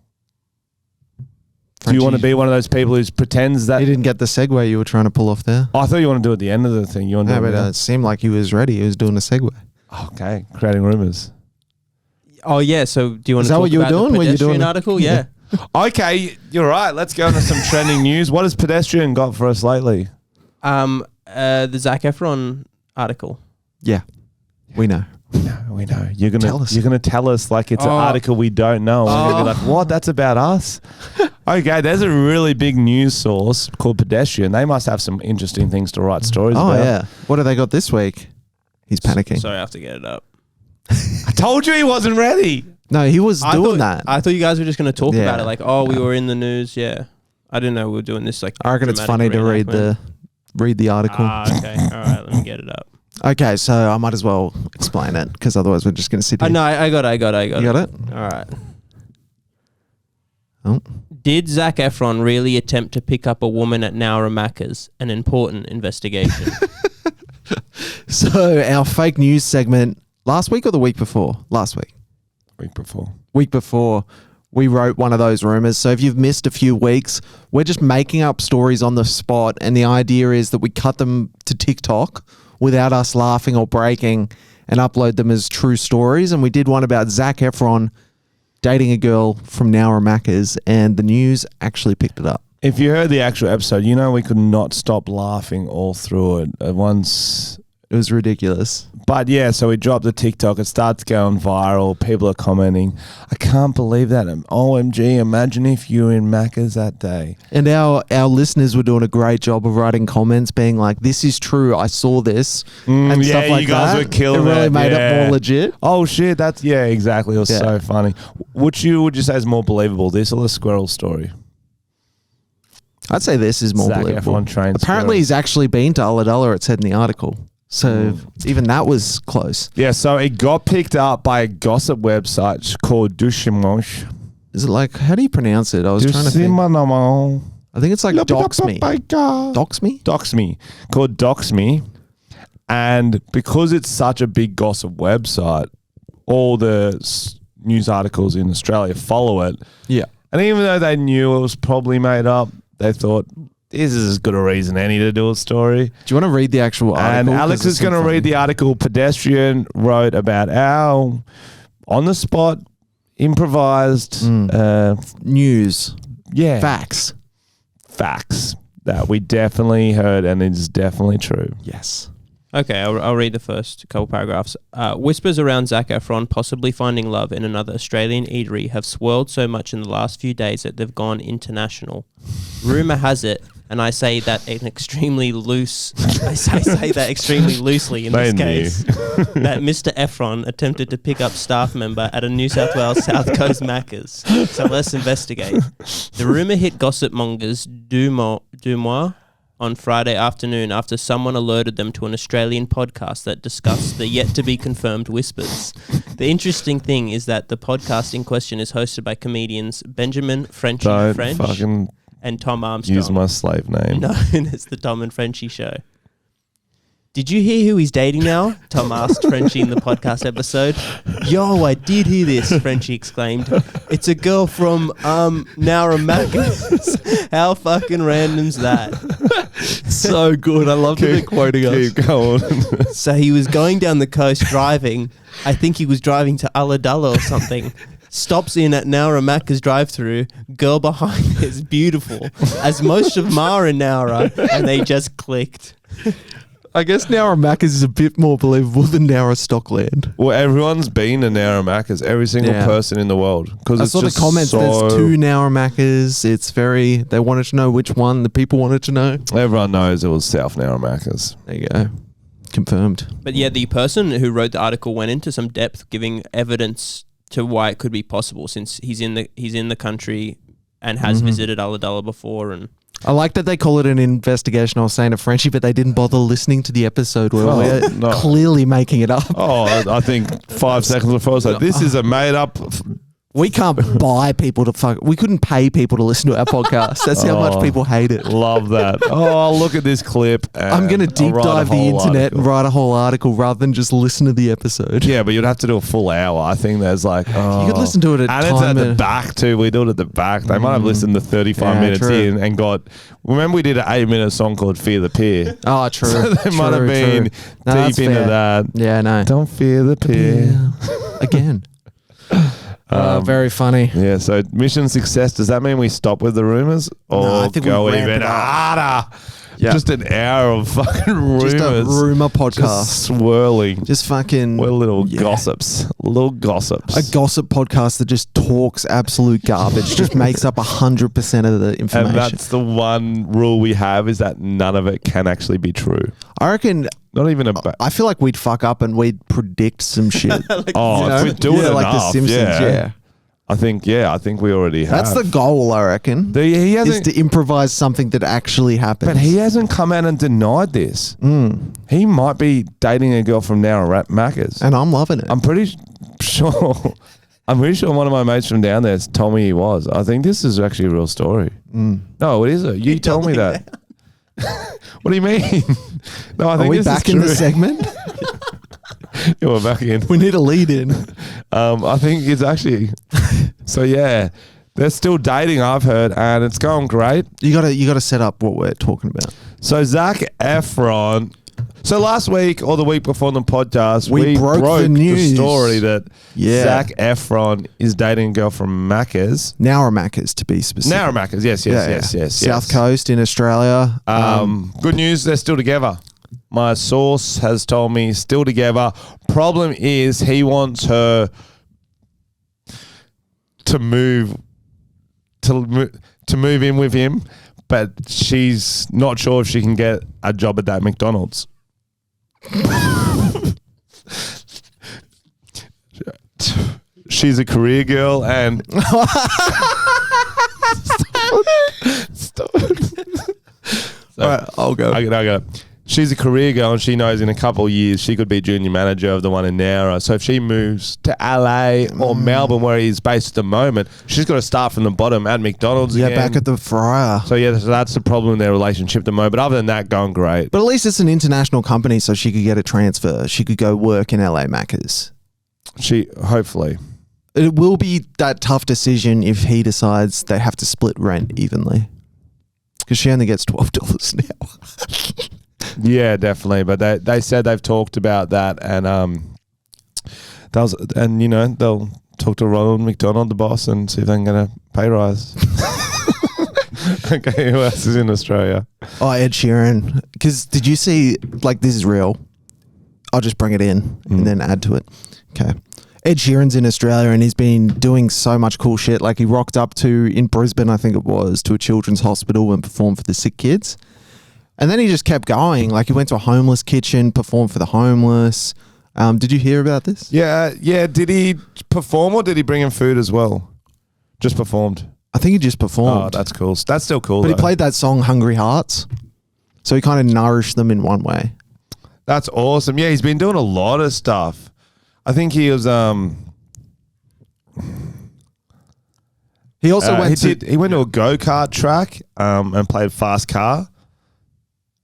Frenchy. Do you want to be one of those people who pretends that... You didn't get the segue you were trying to pull off there. Oh, I thought you want to do it at the end of the thing. You want to it seemed like he was ready. He was doing a segue. Okay, creating rumors. Oh, yeah. So do you want to talk what you were doing? The pedestrian article? Yeah. Okay, you're right. Let's go into some trending news. What has pedestrian got for us lately? The Zac Efron article. Yeah, we know. We know. You're gonna tell us like it's an article we don't know. We're gonna be like, what? That's about us? Okay, there's a really big news source called Pedestrian. They must have some interesting things to write stories about. Oh yeah. What have they got this week? He's panicking. Sorry, I have to get it up. I told you he wasn't ready. No, he was doing that. I thought you guys were just going to talk about it. Like, we were in the news. Yeah. I didn't know we were doing this. Like, I reckon it's funny to read the article. Okay. All right. Let me get it up. Okay. So I might as well explain it because otherwise we're just going to sit here. No, I got it. You got it? All right. Oh. Did Zac Efron really attempt to pick up a woman at Nowra Macca's? An important investigation. So our fake news segment last week or the week before? Last week. Week before. Week before. we wrote one of those rumors. So if you've missed a few weeks, we're just making up stories on the spot. And the idea is that we cut them to TikTok without us laughing or breaking and upload them as true stories. And we did one about Zac Efron dating a girl from Nowra Macca's, and the news actually picked it up. If you heard the actual episode, you know we could not stop laughing all through it at once. It was ridiculous. But yeah, so we dropped the TikTok. It starts going viral. People are commenting. I can't believe that. OMG, imagine if you were in Macca's that day. And our listeners were doing a great job of writing comments being like, this is true, I saw this. And yeah, stuff like you guys that. were killing it. It really made it more legit. Oh shit, that's, yeah, exactly. It was so funny. Would you say is more believable, this or the squirrel story? I'd say this is more Zac believable. Efron trained Apparently squirrels. he's actually been to Ulladulla, it said in the article. So even that was close. Yeah, so it got picked up by a gossip website called Dushimosh. Is it like, how do you pronounce it? I was trying to think. I think it's like Dox Me. Dox Me? Dox Me. Called Dox Me. And because it's such a big gossip website, all the news articles in Australia follow it. Yeah. And even though they knew it was probably made up, they thought, this is as good a reason any to do a story. Do you want to read the actual article? And Alex is going to read the article. Pedestrian wrote about our on-the-spot, improvised news. Yeah. Facts that we definitely heard, and it's definitely true. Yes. Okay, I'll read the first couple paragraphs. Whispers around Zac Efron possibly finding love in another Australian eatery have swirled so much in the last few days that they've gone international. Rumour has it, and I say that in extremely loose. I say that extremely loosely in this case. That Mr. Efron attempted to pick up staff member at a New South Wales South Coast Macca's. So let's investigate. The rumour hit gossip mongers du mois on Friday afternoon after someone alerted them to an Australian podcast that discussed the yet-to-be-confirmed whispers. The interesting thing is that the podcast in question is hosted by comedians Benjamin Frenchy and Tom Armstrong. Use my slave name. Known as the Tom and Frenchy Show. Did you hear who he's dating now? Tom asked Frenchy in the podcast episode. Yo, I did hear this, Frenchy exclaimed. It's a girl from Nowra Macca's. How fucking random's that? So good. I love that they're quoting us. Keep going. So he was going down the coast driving. I think he was driving to Ulladulla or something. Stops in at Nowra Macca's drive-through. Girl behind is beautiful, as most of them are in Nowra, and they just clicked. I guess Nowra Macca's is a bit more believable than Nowra Stockland. Well, everyone's been to Nowra Macca's, every single person in the world. Because I saw the comments, there's 2 Nowra Macca's. It's very, they wanted to know which one the people wanted to know. Everyone knows it was South Nowra Macca's. There you go. Confirmed. But yeah, the person who wrote the article went into some depth, giving evidence to why it could be possible, since he's in the country and has visited Ulladulla before. And I like that they call it an investigation. I was saying to Frenchy, but they didn't bother listening to the episode where we're clearly making it up. Oh, I think 5 seconds before I was like, this is a made up. We can't buy people to fuck. We couldn't pay people to listen to our podcast. That's how much people hate it. Love that. Oh, look at this clip. I'm going to deep dive the internet and write a whole article rather than just listen to the episode. Yeah, but you'd have to do a full hour. I think there's like, you could listen to it at and time. it's at the back too. We do it at the back. They might have listened to 35 minutes in and got. Remember, we did an 8-minute song called "Fear the Peer." Oh, true. So they might have been deep into that. Yeah, no. Don't fear the peer. Again. Very funny. Yeah, so mission success. Does that mean we stop with the rumors or I think go we even harder? Yeah. Just an hour of fucking rumors. Just a rumor podcast. Just swirling. Just fucking... We're little gossips. Little gossips. A gossip podcast that just talks absolute garbage. Just makes up 100% of the information. And that's the one rule we have, is that none of it can actually be true. I reckon... Not even I feel like we'd fuck up and we'd predict some shit. If we do it enough, like the Simpsons, I think we already have. That's the goal, I reckon. Is to improvise something that actually happens. But he hasn't come out and denied this. He might be dating a girl from Nowra Macca's. And I'm loving it. I'm pretty sure one of my mates from down there told me he was. I think this is actually a real story. No, it is. You told me that. What do you mean? No, I think Are we back in the segment? Yeah, we're back in. We need a lead in. I think it's actually So yeah, they're still dating, I've heard, and it's going great. You gotta set up what we're talking about. So Zac Efron. So last week or the week before the podcast, we broke the news. The story that Zac Efron is dating a girl from Macca's. Nowra Macca's, to be specific. Nowra Macca's, yes. South Coast in Australia. Good news, they're still together. My source has told me still together. Problem is he wants her to move in with him, but she's not sure if she can get a job at that McDonald's. She's a career girl and stop. All right, I'll go. I go. She's a career girl and she knows in a couple of years she could be junior manager of the one in Nowra. So if she moves to LA or Melbourne where he's based at the moment, she's got to start from the bottom at McDonald's again. Back at the fryer. So that's the problem in their relationship at the moment. But other than that, going great. But at least it's an international company, so she could get a transfer. She could go work in LA Macca's. Hopefully. It will be that tough decision if he decides they have to split rent evenly. Because she only gets $12 now. Yeah, definitely. But they said they've talked about that, and they'll talk to Ronald McDonald, the boss, and see if they can get a pay rise. Okay, who else is in Australia? Oh, Ed Sheeran. Because did you see? This is real. I'll just bring it in and then add to it. Okay. Ed Sheeran's in Australia and he's been doing so much cool shit. He rocked up in Brisbane, I think it was, to a children's hospital and performed for the sick kids. And then he just kept going. He went to a homeless kitchen, performed for the homeless. Did you hear about this? Yeah. Did he perform or did he bring in food as well? Just performed. I think he just performed. Oh, that's cool. That's still cool. But he played that song Hungry Hearts. So he kind of nourished them in one way. That's awesome. Yeah, he's been doing a lot of stuff. I think he was he also he went to a go-kart track and played Fast Car.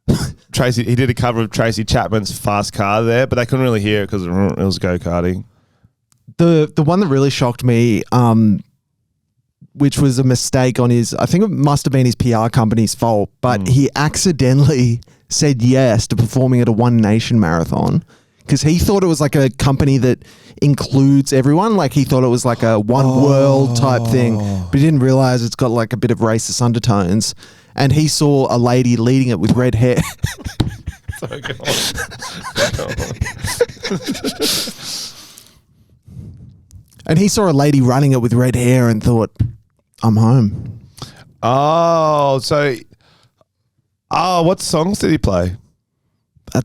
He did a cover of Tracy Chapman's Fast Car there, but they couldn't really hear it because it was go-karting. The one that really shocked me, which was a mistake on I think it must have been his PR company's fault, but he accidentally said yes to performing at a One Nation marathon because he thought it was a company that includes everyone. He thought it was a one world type thing, but he didn't realize it's got a bit of racist undertones. And he saw a lady leading it with red hair. So go And he saw a lady running it with red hair and thought, I'm home. Oh, what songs did he play? I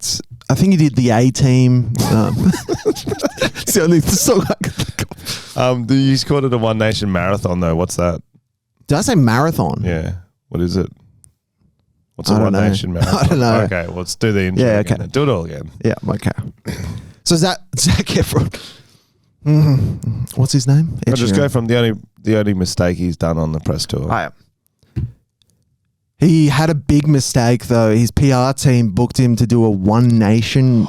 think he did the A-Team. It's the only song I can think of. You called it a One Nation marathon though. What's that? Did I say marathon? Yeah. What is it? What's a One Nation marathon? I don't know. Okay, let's do the intro. Yeah, again. okay. Do it all again. Yeah, okay. So Zac Efron. What's his name? I'll just go from the only mistake he's done on the press tour. Oh, yeah. He had a big mistake though. His PR team booked him to do a One Nation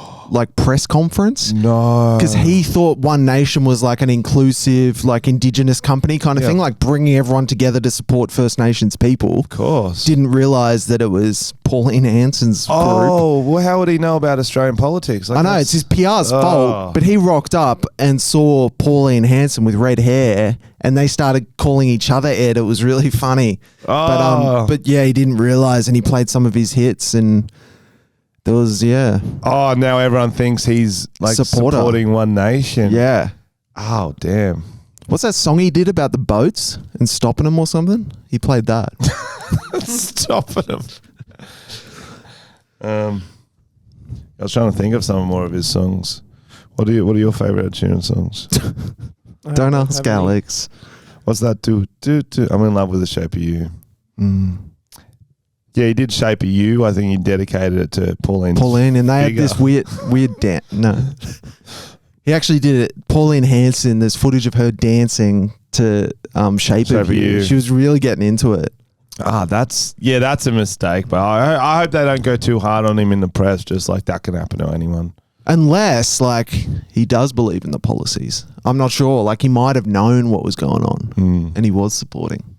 press conference. No. Because he thought One Nation was an inclusive, Indigenous company kind of thing, bringing everyone together to support First Nations people. Of course. Didn't realize that it was Pauline Hanson's group. Oh, well, how would he know about Australian politics? I know, it's his PR's fault, but he rocked up and saw Pauline Hanson with red hair and they started calling each other Ed. It was really funny. But yeah, he didn't realize and he played some of his hits and there was, Oh, now everyone thinks he's supporting One Nation. Yeah. Oh, damn. What's that song he did about the boats and stopping them or something? He played that. Stopping them. I was trying to think of some more of his songs. What are your favorite Ed Sheeran songs? Don't ask Alex. What's that? Do. I'm in love with the shape of you. Yeah, he did Shape of You. I think he dedicated it to Pauline, and they had this weird dance. No, he actually did it. Pauline Hanson. There's footage of her dancing to Shape of You. She was really getting into it. That's a mistake. But I hope they don't go too hard on him in the press. Just that can happen to anyone. Unless, like, he does believe in the policies. I'm not sure. Like, he might have known what was going on and he was supporting.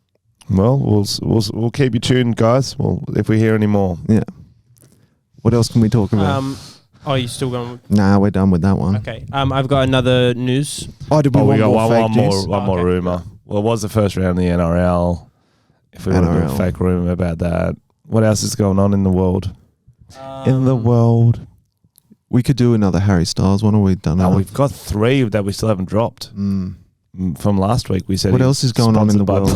Well, we'll keep you tuned, guys. Well, if we hear any more. Yeah. What else can we talk about? Oh, you still going? Nah, we're done with that one. Okay. I've got another news. Oh, did we want more fake news? One more rumor. Well, it was the first round of the NRL. If we want to do a fake rumor about that. What else is going on in the world? We could do another Harry Styles one, or we've done that. We've got 3 that we still haven't dropped. From last week, we said what else is going on in the world?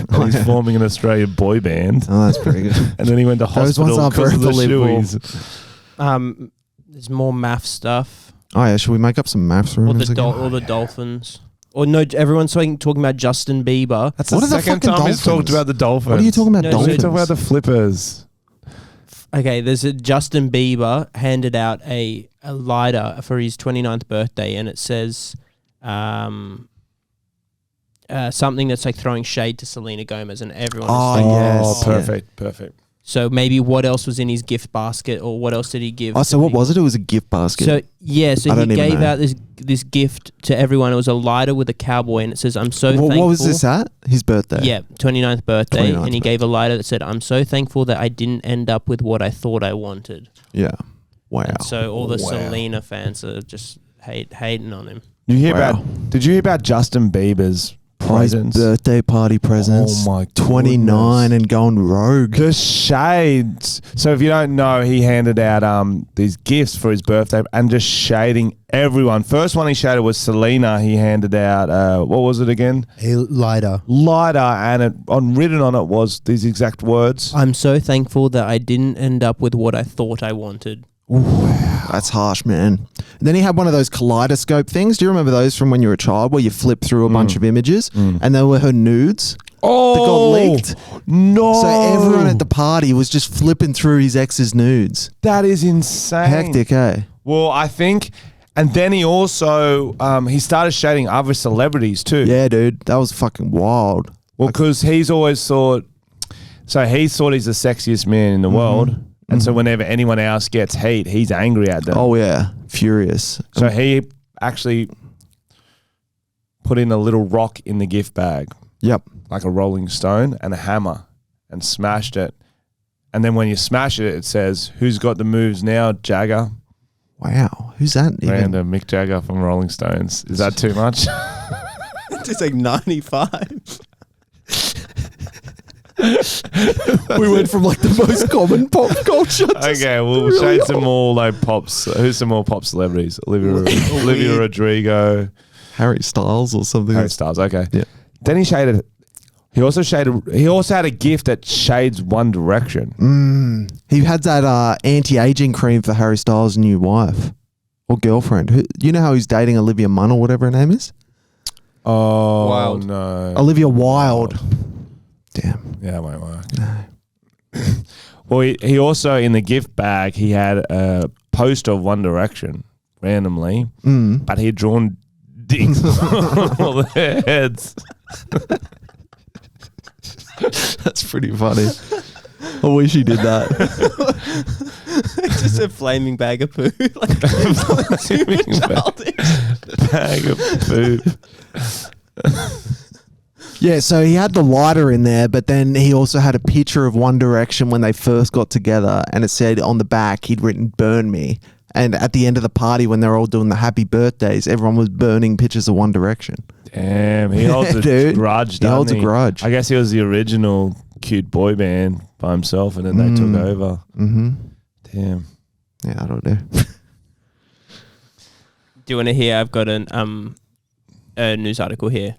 And he's forming an Australian boy band. Oh, that's pretty good. And then he went to hospital because of the shoeies. There's more math stuff. Oh yeah, should we make up some maths rumors or the Dolphins? Or no, everyone's talking about Justin Bieber. That's the second time he's talked about the Dolphins. What are you talking about, Dolphins? You're talking about the Flippers. Okay, there's a Justin Bieber handed out a lighter for his 29th birthday, and it says something that's like throwing shade to Selena Gomez, and everyone. Perfect. So maybe what else was in his gift basket, or what else did he give? Oh, so what was it? It was a gift basket. So he gave out this gift to everyone. It was a lighter with a cowboy, and it says, "I'm so thankful." What was this at? His birthday? Yeah, 29th birthday, and he gave a lighter that said, "I'm so thankful that I didn't end up with what I thought I wanted." Yeah. Wow. And so all the Selena fans are just hating on him. Did you hear about Justin Bieber's presents? Birthday party presents. Oh my 29 and going rogue. The shades. So if you don't know, he handed out these gifts for his birthday and just shading everyone. First one he shaded was Selena. He handed out what was it again? A lighter. And written on it was these exact words. I'm so thankful that I didn't end up with what I thought I wanted. Ooh, that's harsh, man. And then he had one of those kaleidoscope things. Do you remember those from when you were a child, where you flip through a bunch of images and they were her nudes? Oh, that got leaked. No! So everyone at the party was just flipping through his ex's nudes. That is insane. Hectic, eh? Well, I think, and then he also he started shading other celebrities too. Yeah, dude, that was fucking wild. Well, because he's always thought, so he thought he's the sexiest man in the world. And so whenever anyone else gets heat, he's angry at them. Oh, yeah. Furious. So he actually put in a little rock in the gift bag. Yep. Like a rolling stone and a hammer, and smashed it. And then when you smash it, it says, "Who's got the moves now, Jagger?" Wow. Who's that even? Random Mick Jagger from Rolling Stones. Is that too much? It's like 95. We went from like the most common pop culture. Okay, we'll shade some more like pops. Who's some more pop celebrities? Olivia Rodrigo, Harry Styles or something. Harry Styles. Okay. Yeah. Then he shaded. He also had a gift that shades One Direction. He had that anti-aging cream for Harry Styles' new wife or girlfriend. You know how he's dating Olivia Munn or whatever her name is? Oh, Wilde. No. Olivia Wilde. Damn. Yeah, it won't work. No. Well, he also, in the gift bag, he had a poster of One Direction randomly, but he had drawn dicks on all their heads. That's pretty funny. I wish he did that. It's just a flaming bag of poo. Like Bag of poo. Yeah, so he had the lighter in there, but then he also had a picture of One Direction when they first got together, and it said on the back he'd written "Burn Me." And at the end of the party, when they were all doing the happy birthdays, everyone was burning pictures of One Direction. Damn, he holds a grudge. He holds a grudge. I guess he was the original cute boy band by himself, and then they took over. Mm-hmm. Damn. Yeah, I don't know. Do you want to hear? I've got a news article here.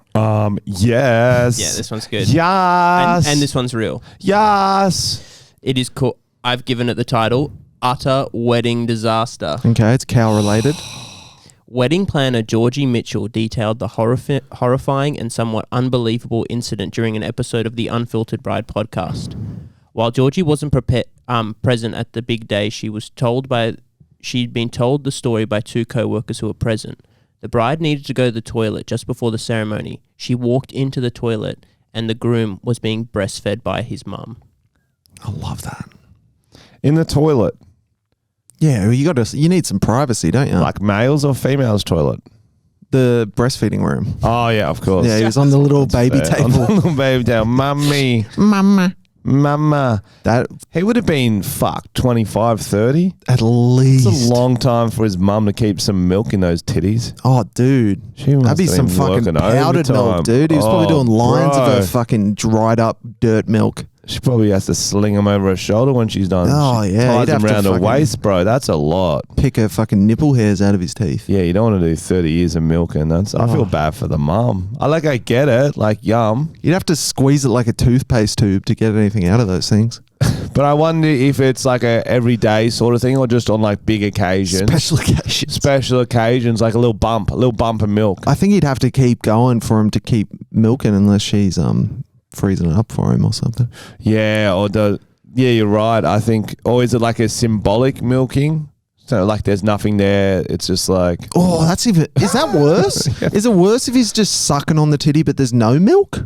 Yes. Yeah, this one's good. Yes. And this one's real. Yes. It is called. I've given it the title: Utter Wedding Disaster. Okay, it's cow related. Wedding planner Georgie Mitchell detailed the horrifying and somewhat unbelievable incident during an episode of the Unfiltered Bride podcast. While Georgie wasn't present at the big day, she'd been told the story by 2 co-workers who were present. The bride needed to go to the toilet just before the ceremony. She walked into the toilet and the groom was being breastfed by his mum. I love that. In the toilet. Yeah, you need some privacy, don't you? Like males or females toilet? The breastfeeding room. Oh yeah, of course. Yeah, he was on the little baby Fair. On table. the little baby table. Mummy. Mama. He would have been 25, 30. At least. It's a long time for his mum to keep some milk in those titties. Oh, dude. That'd be some fucking powdered milk, dude. He was probably doing lines of her fucking dried up dirt milk. She probably has to sling them over her shoulder when she's done. Oh, she yeah. ties them around her waist, bro. That's a lot. Pick her fucking nipple hairs out of his teeth. Yeah, you don't want to do 30 years of milking. I feel bad for the mum. I get it. Like, yum. You'd have to squeeze it like a toothpaste tube to get anything out of those things. But I wonder if it's like a everyday sort of thing or just on like big occasions. Special occasions, like a little bump of milk. I think he'd have to keep going for him to keep milking unless she's freezing it up for him or something. Yeah, you're right. I think, or is it like a symbolic milking? So like there's nothing there. It's just like... Oh, is that worse? Yeah. Is it worse if he's just sucking on the titty but there's no milk?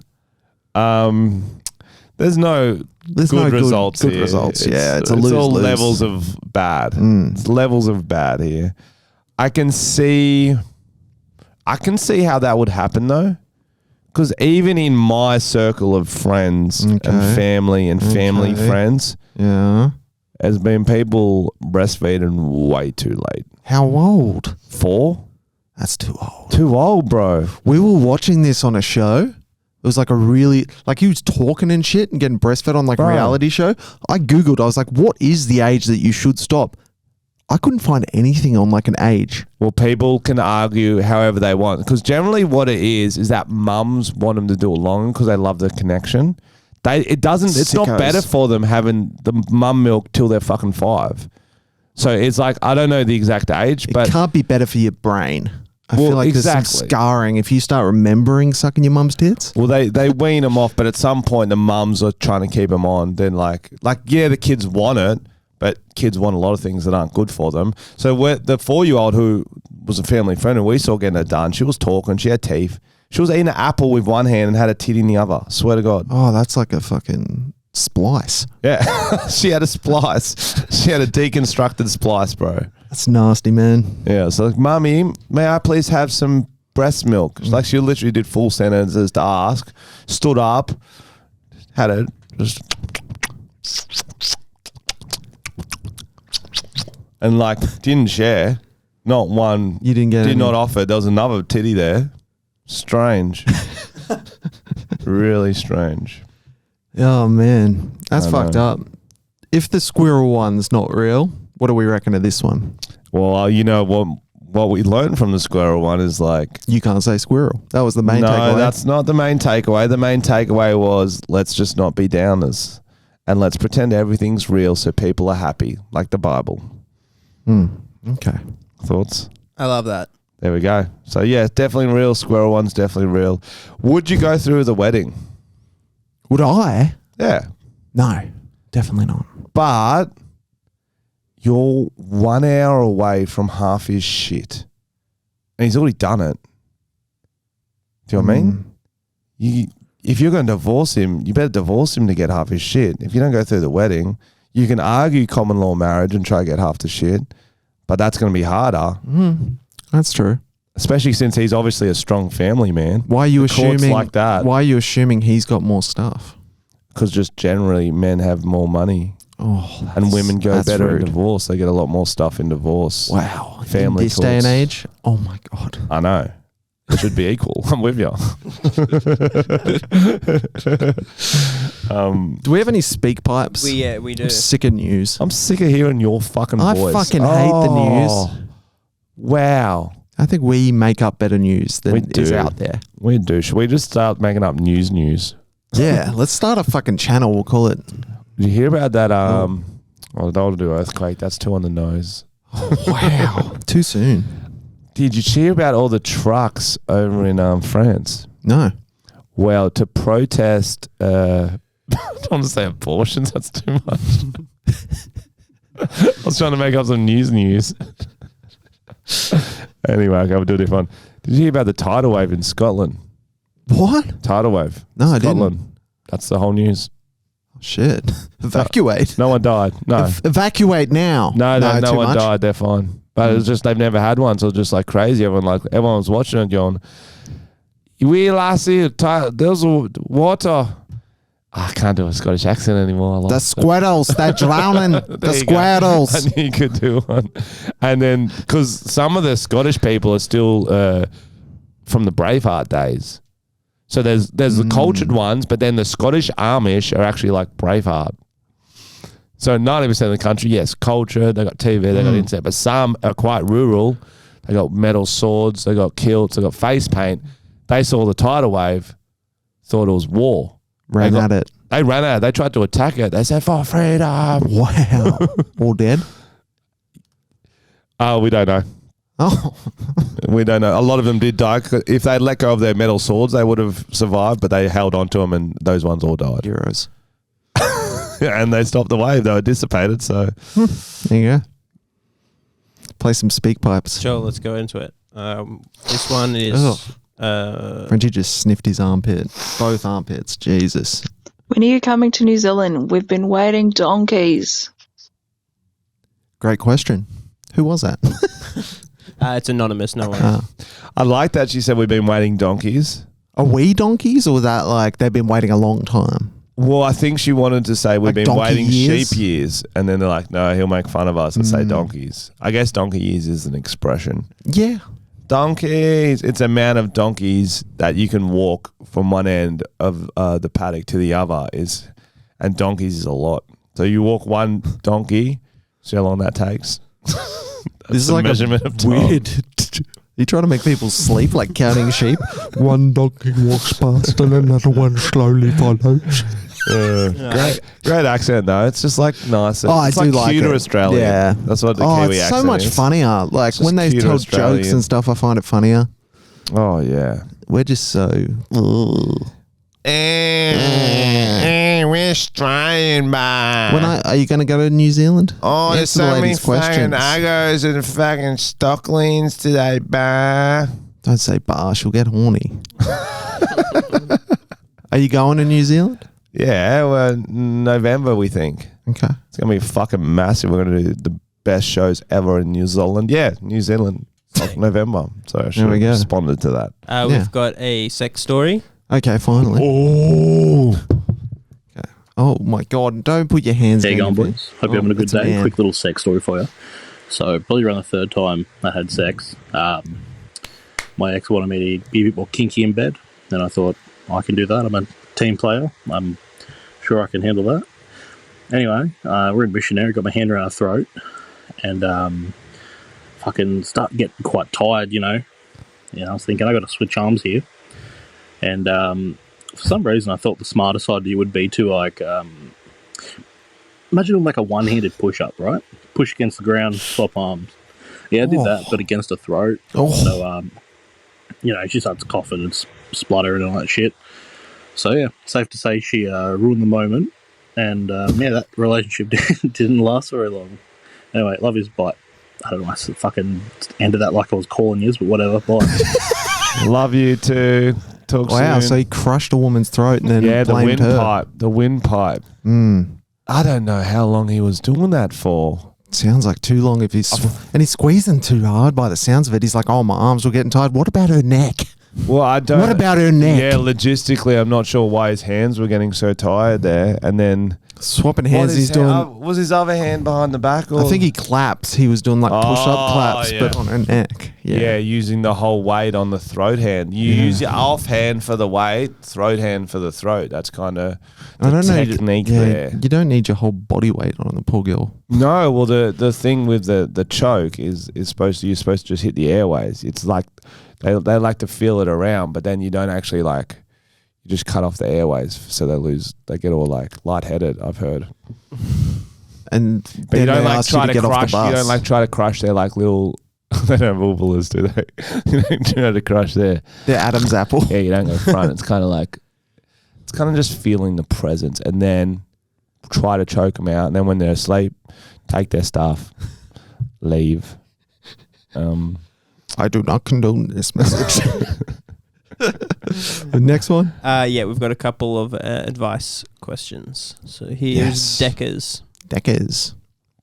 There's no good results good here. Results. It's all levels of bad. It's levels of bad here. I can see how that would happen though. Because even in my circle of friends and family friends, there's been people breastfeeding way too late. How old? 4? That's too old. Too old, bro. We were watching this on a show. It was like he was talking and shit and getting breastfed on like a reality show. I Googled, I was like, what is the age that you should stop? I couldn't find anything on like an age. Well, people can argue however they want because generally what it is that mums want them to do it long because they love the connection. It's not better for them having the mum milk till they're fucking 5. So it's like, I don't know the exact age, but it can't be better for your brain. I feel like there's some scarring if you start remembering sucking your mum's tits. Well, they wean them off, but at some point the mums are trying to keep them on. Then the kids want it, but kids want a lot of things that aren't good for them. So the 4-year-old who was a family friend and we saw getting it done, she was talking, she had teeth. She was eating an apple with one hand and had a titty in the other. Swear to God. Oh, that's like a fucking splice. Yeah. She had a splice. She had a deconstructed splice, bro. That's nasty, man. Yeah. So, Mummy, may I please have some breast milk? Like she literally did full sentences to ask, stood up, had it, just... And like didn't share. Not one. You didn't get Did not offer. There was another titty there. Strange. Really strange. Oh man, that's fucked up. If the squirrel one's not real, what do we reckon of this one? Well, you know what we learned from the squirrel one is like you can't say squirrel. That was the main takeaway. No, that's not the main takeaway. The main takeaway was let's just not be downers and let's pretend everything's real so people are happy, like the Bible. Okay. Thoughts? I love that. There we go. So yeah, definitely real. Squirrel one's definitely real. Would you go through the wedding? Would I? Yeah. No, definitely not. But you're 1 hour away from half his shit. And he's already done it. Do you know what I mean? If you're going to divorce him, you better divorce him to get half his shit. If you don't go through the wedding, you can argue common law marriage and try to get half the shit. But that's going to be harder. That's true. Especially since he's obviously a strong family man. Why are you assuming like that? Why are you assuming he's got more stuff? Because just generally men have more money. Oh, and women go better rude. in divorce. They get a lot more stuff in divorce. Wow. Family in this day and age? Oh my God. I know. It should be equal. I'm with you. Do we have any speak pipes? We do. I'm sick of news. I'm sick of hearing your fucking voice. I fucking hate the news. Wow. I think we make up better news than is out there. We do. Should we just start making up news? Yeah. Let's start a fucking channel. We'll call it. Did you hear about that? I'll do earthquake. That's 2 on the nose. Wow. Too soon. Did you hear about all the trucks over in France? No. Well, to protest, I don't want to say abortions. That's too much. I was trying to make up some news. Anyway, okay, we'll do a different one. Did you hear about the tidal wave in Scotland? What? Tidal wave. No, I Scotland. didn't. That's the whole news. Shit. Evacuate. No one died. No. Evacuate now. No, no one much? died. They're fine. But it's just they've never had one, so it's just like crazy. Everyone was watching it going, "We lassie, there's water." I can't do a Scottish accent anymore. The squirrels, they're drowning. The squirrels. I knew you could do one. And then, because some of the Scottish people are still from the Braveheart days. So there's the cultured ones, but then the Scottish Amish are actually like Braveheart. So 90% of the country, yes, cultured, they got TV, they got internet, but some are quite rural. They got metal swords, they got kilts, they got face paint. They saw the tidal wave, thought it was war. Ran at it. They ran at it. They tried to attack it. They said, "For freedom." Wow. All dead? Oh, we don't know. Oh. We don't know. A lot of them did die. If they'd let go of their metal swords, they would have survived, but they held on to them and those ones all died. Heroes. And they stopped the wave. They were dissipated, so. There you go. Play some speak pipes. Sure, let's go into it. This one is... Frenchy just sniffed his armpit. Both armpits. Jesus. When are you coming to New Zealand? We've been waiting donkeys. Great question. Who was that? It's anonymous, no one. I like that she said we've been waiting donkeys. Are we donkeys, or was that like they've been waiting a long time? Well, I think she wanted to say we've Like been waiting years? sheep years, and then they're like, no, he'll make fun of us and say donkeys. I guess donkey years is an expression. Yeah. Donkeys. It's a amount of donkeys that you can walk from one end of the paddock to the other and donkeys is a lot. So you walk one donkey, see how long that takes. This is like measurement of time. weird. You trying to make people sleep like counting sheep? One donkey walks past and another one slowly follows. Great accent though. It's just like nice. I It's do like cuter it. Australian. Yeah. That's what the Kiwi it's accent so much is. funnier. Like just when they cuter tell Australian. jokes and stuff, I find it funnier. Oh yeah. We're just so. We're Australian, man. Are you going to go to New Zealand? Oh, there's Answer the so many ladies' fucking uggos and fucking stocklings today, bar. Don't say bar, she'll get horny. Are you going to New Zealand? Yeah, well, November we think. Okay. It's going to be fucking massive. We're going to do the best shows ever in New Zealand. Yeah, New Zealand, November. So I should There we go. have responded to that. We've got a sex story. Okay, finally. Oh. Okay. Oh my God! Don't put your hands. How you down going, your boys? feet. Hope you're having a good it's a day. man. Quick little sex story for you. So, probably around the third time I had sex, my ex wanted me to be a bit more kinky in bed, and I thought, I can do that. I'm a team player. I'm sure I can handle that. Anyway, we're in missionary, got my hand around her throat, and fucking start getting quite tired, you know. I was thinking, I got to switch arms here. And for some reason, I thought the smartest idea would be to, like, imagine doing like a one-handed push-up, right? Push against the ground, swap arms. Yeah, I did that, but against her throat. So, she starts coughing and spluttering and all that shit. So, yeah, safe to say she ruined the moment. And, that relationship didn't last very long. Anyway, love his bite. I don't know, I fucking ended that like I was calling yous, but whatever, bye. Love you too. Talk Wow, soon. so he crushed a woman's throat and then the blamed her. The windpipe. I don't know how long he was doing that for. Sounds like too long if he's and he's squeezing too hard by the sounds of it. He's like, oh, my arms were getting tired. What about her neck? Well, I don't. What about her neck? Yeah, logistically, I'm not sure why his hands were getting so tired there. And then Swapping hands, he's doing. was his other hand behind the back? Or? I think he claps. He was doing like push-up claps, yeah. but on her neck. Yeah, using the whole weight on the throat hand. You use your off hand for the weight, throat hand for the throat. That's kind of the technique there. You don't need your whole body weight on the poor girl. No, well, the thing with the choke is you're supposed to just hit the airways. It's like they like to feel it around, but then you don't actually like. You just cut off the airways, so they get all like lightheaded. I've heard. And But you don't like try to get off the crush. bus. You don't like try to crush their like little. They don't have uvulars, do they? You don't try to crush their Adam's apple. Yeah, you don't go front. It's kind of just feeling the presence, and then try to choke them out. And then when they're asleep, take their stuff, leave. I do not condone this message. The next one? Yeah, we've got a couple of advice questions. So here's Deckers.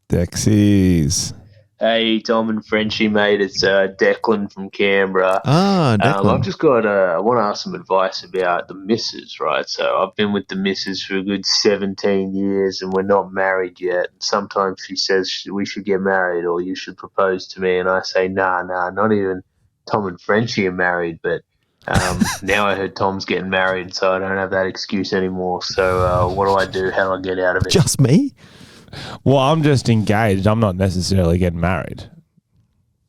Dexies. Hey, Tom and Frenchy, mate. It's Declan from Canberra. Declan. I've just got, I want to ask some advice about the missus, right? So I've been with the missus for a good 17 years and we're not married yet. Sometimes she says we should get married or you should propose to me. And I say, nah, not even Tom and Frenchy are married. But now I heard Tom's getting married, so I don't have that excuse anymore. So what do I do? How do I get out of it? Just me? Well, I'm just engaged. I'm not necessarily getting married.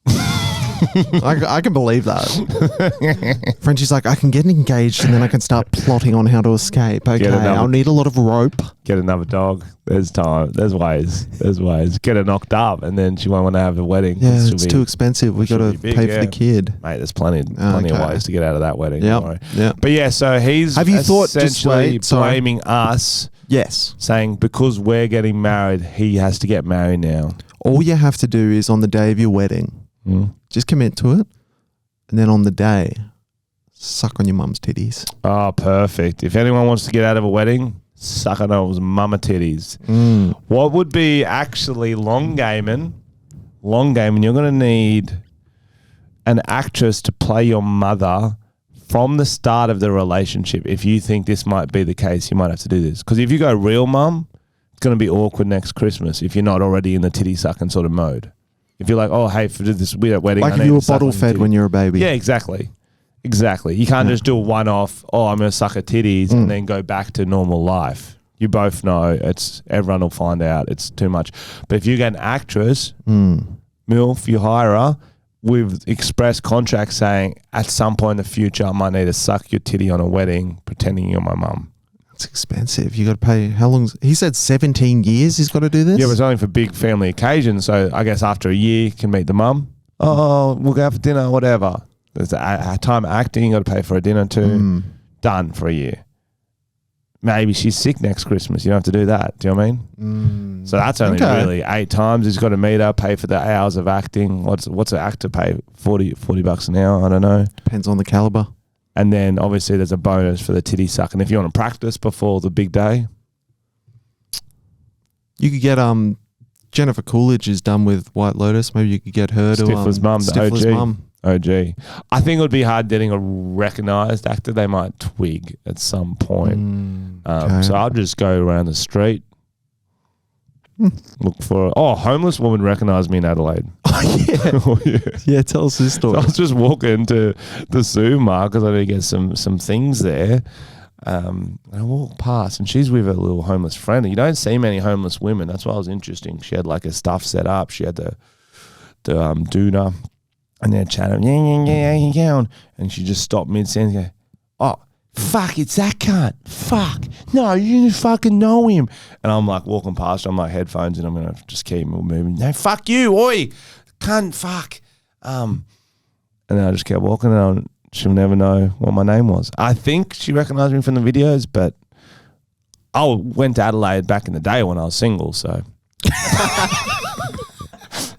I can believe that. Frenchie's like, I can get engaged and then I can start plotting on how to escape. Okay, I'll need a lot of rope. Get another dog. There's time. There's ways. Get her knocked up and then she won't want to have the wedding. Yeah, it's too expensive. We got to pay for the kid. Mate, there's plenty of ways to get out of that wedding. Yeah. But yeah, so he's essentially blaming us. Yes. Saying because we're getting married, he has to get married now. All you have to do is on the day of your wedding, just commit to it. And then on the day, suck on your mum's titties. Oh, perfect. If anyone wants to get out of a wedding, suck on those mama titties. What would be actually long gaming, you're going to need an actress to play your mother from the start of the relationship. If you think this might be the case, you might have to do this. Because if you go real mum, it's going to be awkward next Christmas if you're not already in the titty sucking sort of mode. If you're like, oh, hey, for this weird wedding, like if you were bottle fed when you're a baby. Yeah, exactly. You can't just do a one-off, I'm going to suck her titties and then go back to normal life. You both know everyone will find out it's too much. But if you get an actress, MILF, you hire her, with express contracts saying at some point in the future I might need to suck your titty on a wedding pretending you're my mum. It's expensive. You got to pay, how long? He said 17 years he's got to do this? Yeah, but it's only for big family occasions. So I guess after a year you can meet the mum. Oh, we'll go out for dinner, whatever. There's a time acting, you got to pay for a dinner too. Done for a year. Maybe she's sick next Christmas. You don't have to do that. Do you know what I mean? So that's only really 8 times. He's got to meet her, pay for the hours of acting. What's an actor pay? $40 an hour? I don't know. Depends on the caliber. And then obviously there's a bonus for the titty suck. And if you want to practice before the big day, you could get Jennifer Coolidge is done with White Lotus. Maybe you could get her to Stifler's mum, the Stifler's mum. OG. I think it would be hard getting a recognised actor. They might twig at some point. So I'll just go around the street, look for homeless woman recognised me in Adelaide. Yeah, tell us this story. So I was just walking to the supermarket because I need to get some things there. And I walk past and she's with a little homeless friend. You don't see many homeless women. That's why it was interesting. She had like her stuff set up. She had the doona. And they're chatting, yeah. And she just stopped mid-sentence and go, oh, fuck, it's that cunt. Fuck. No, you didn't fucking know him. And I'm like walking past her, I'm like headphones and I'm going to just keep moving. No, fuck you, oi. Cunt, fuck. And then I just kept walking and she'll never know what my name was. I think she recognised me from the videos, but I went to Adelaide back in the day when I was single, so...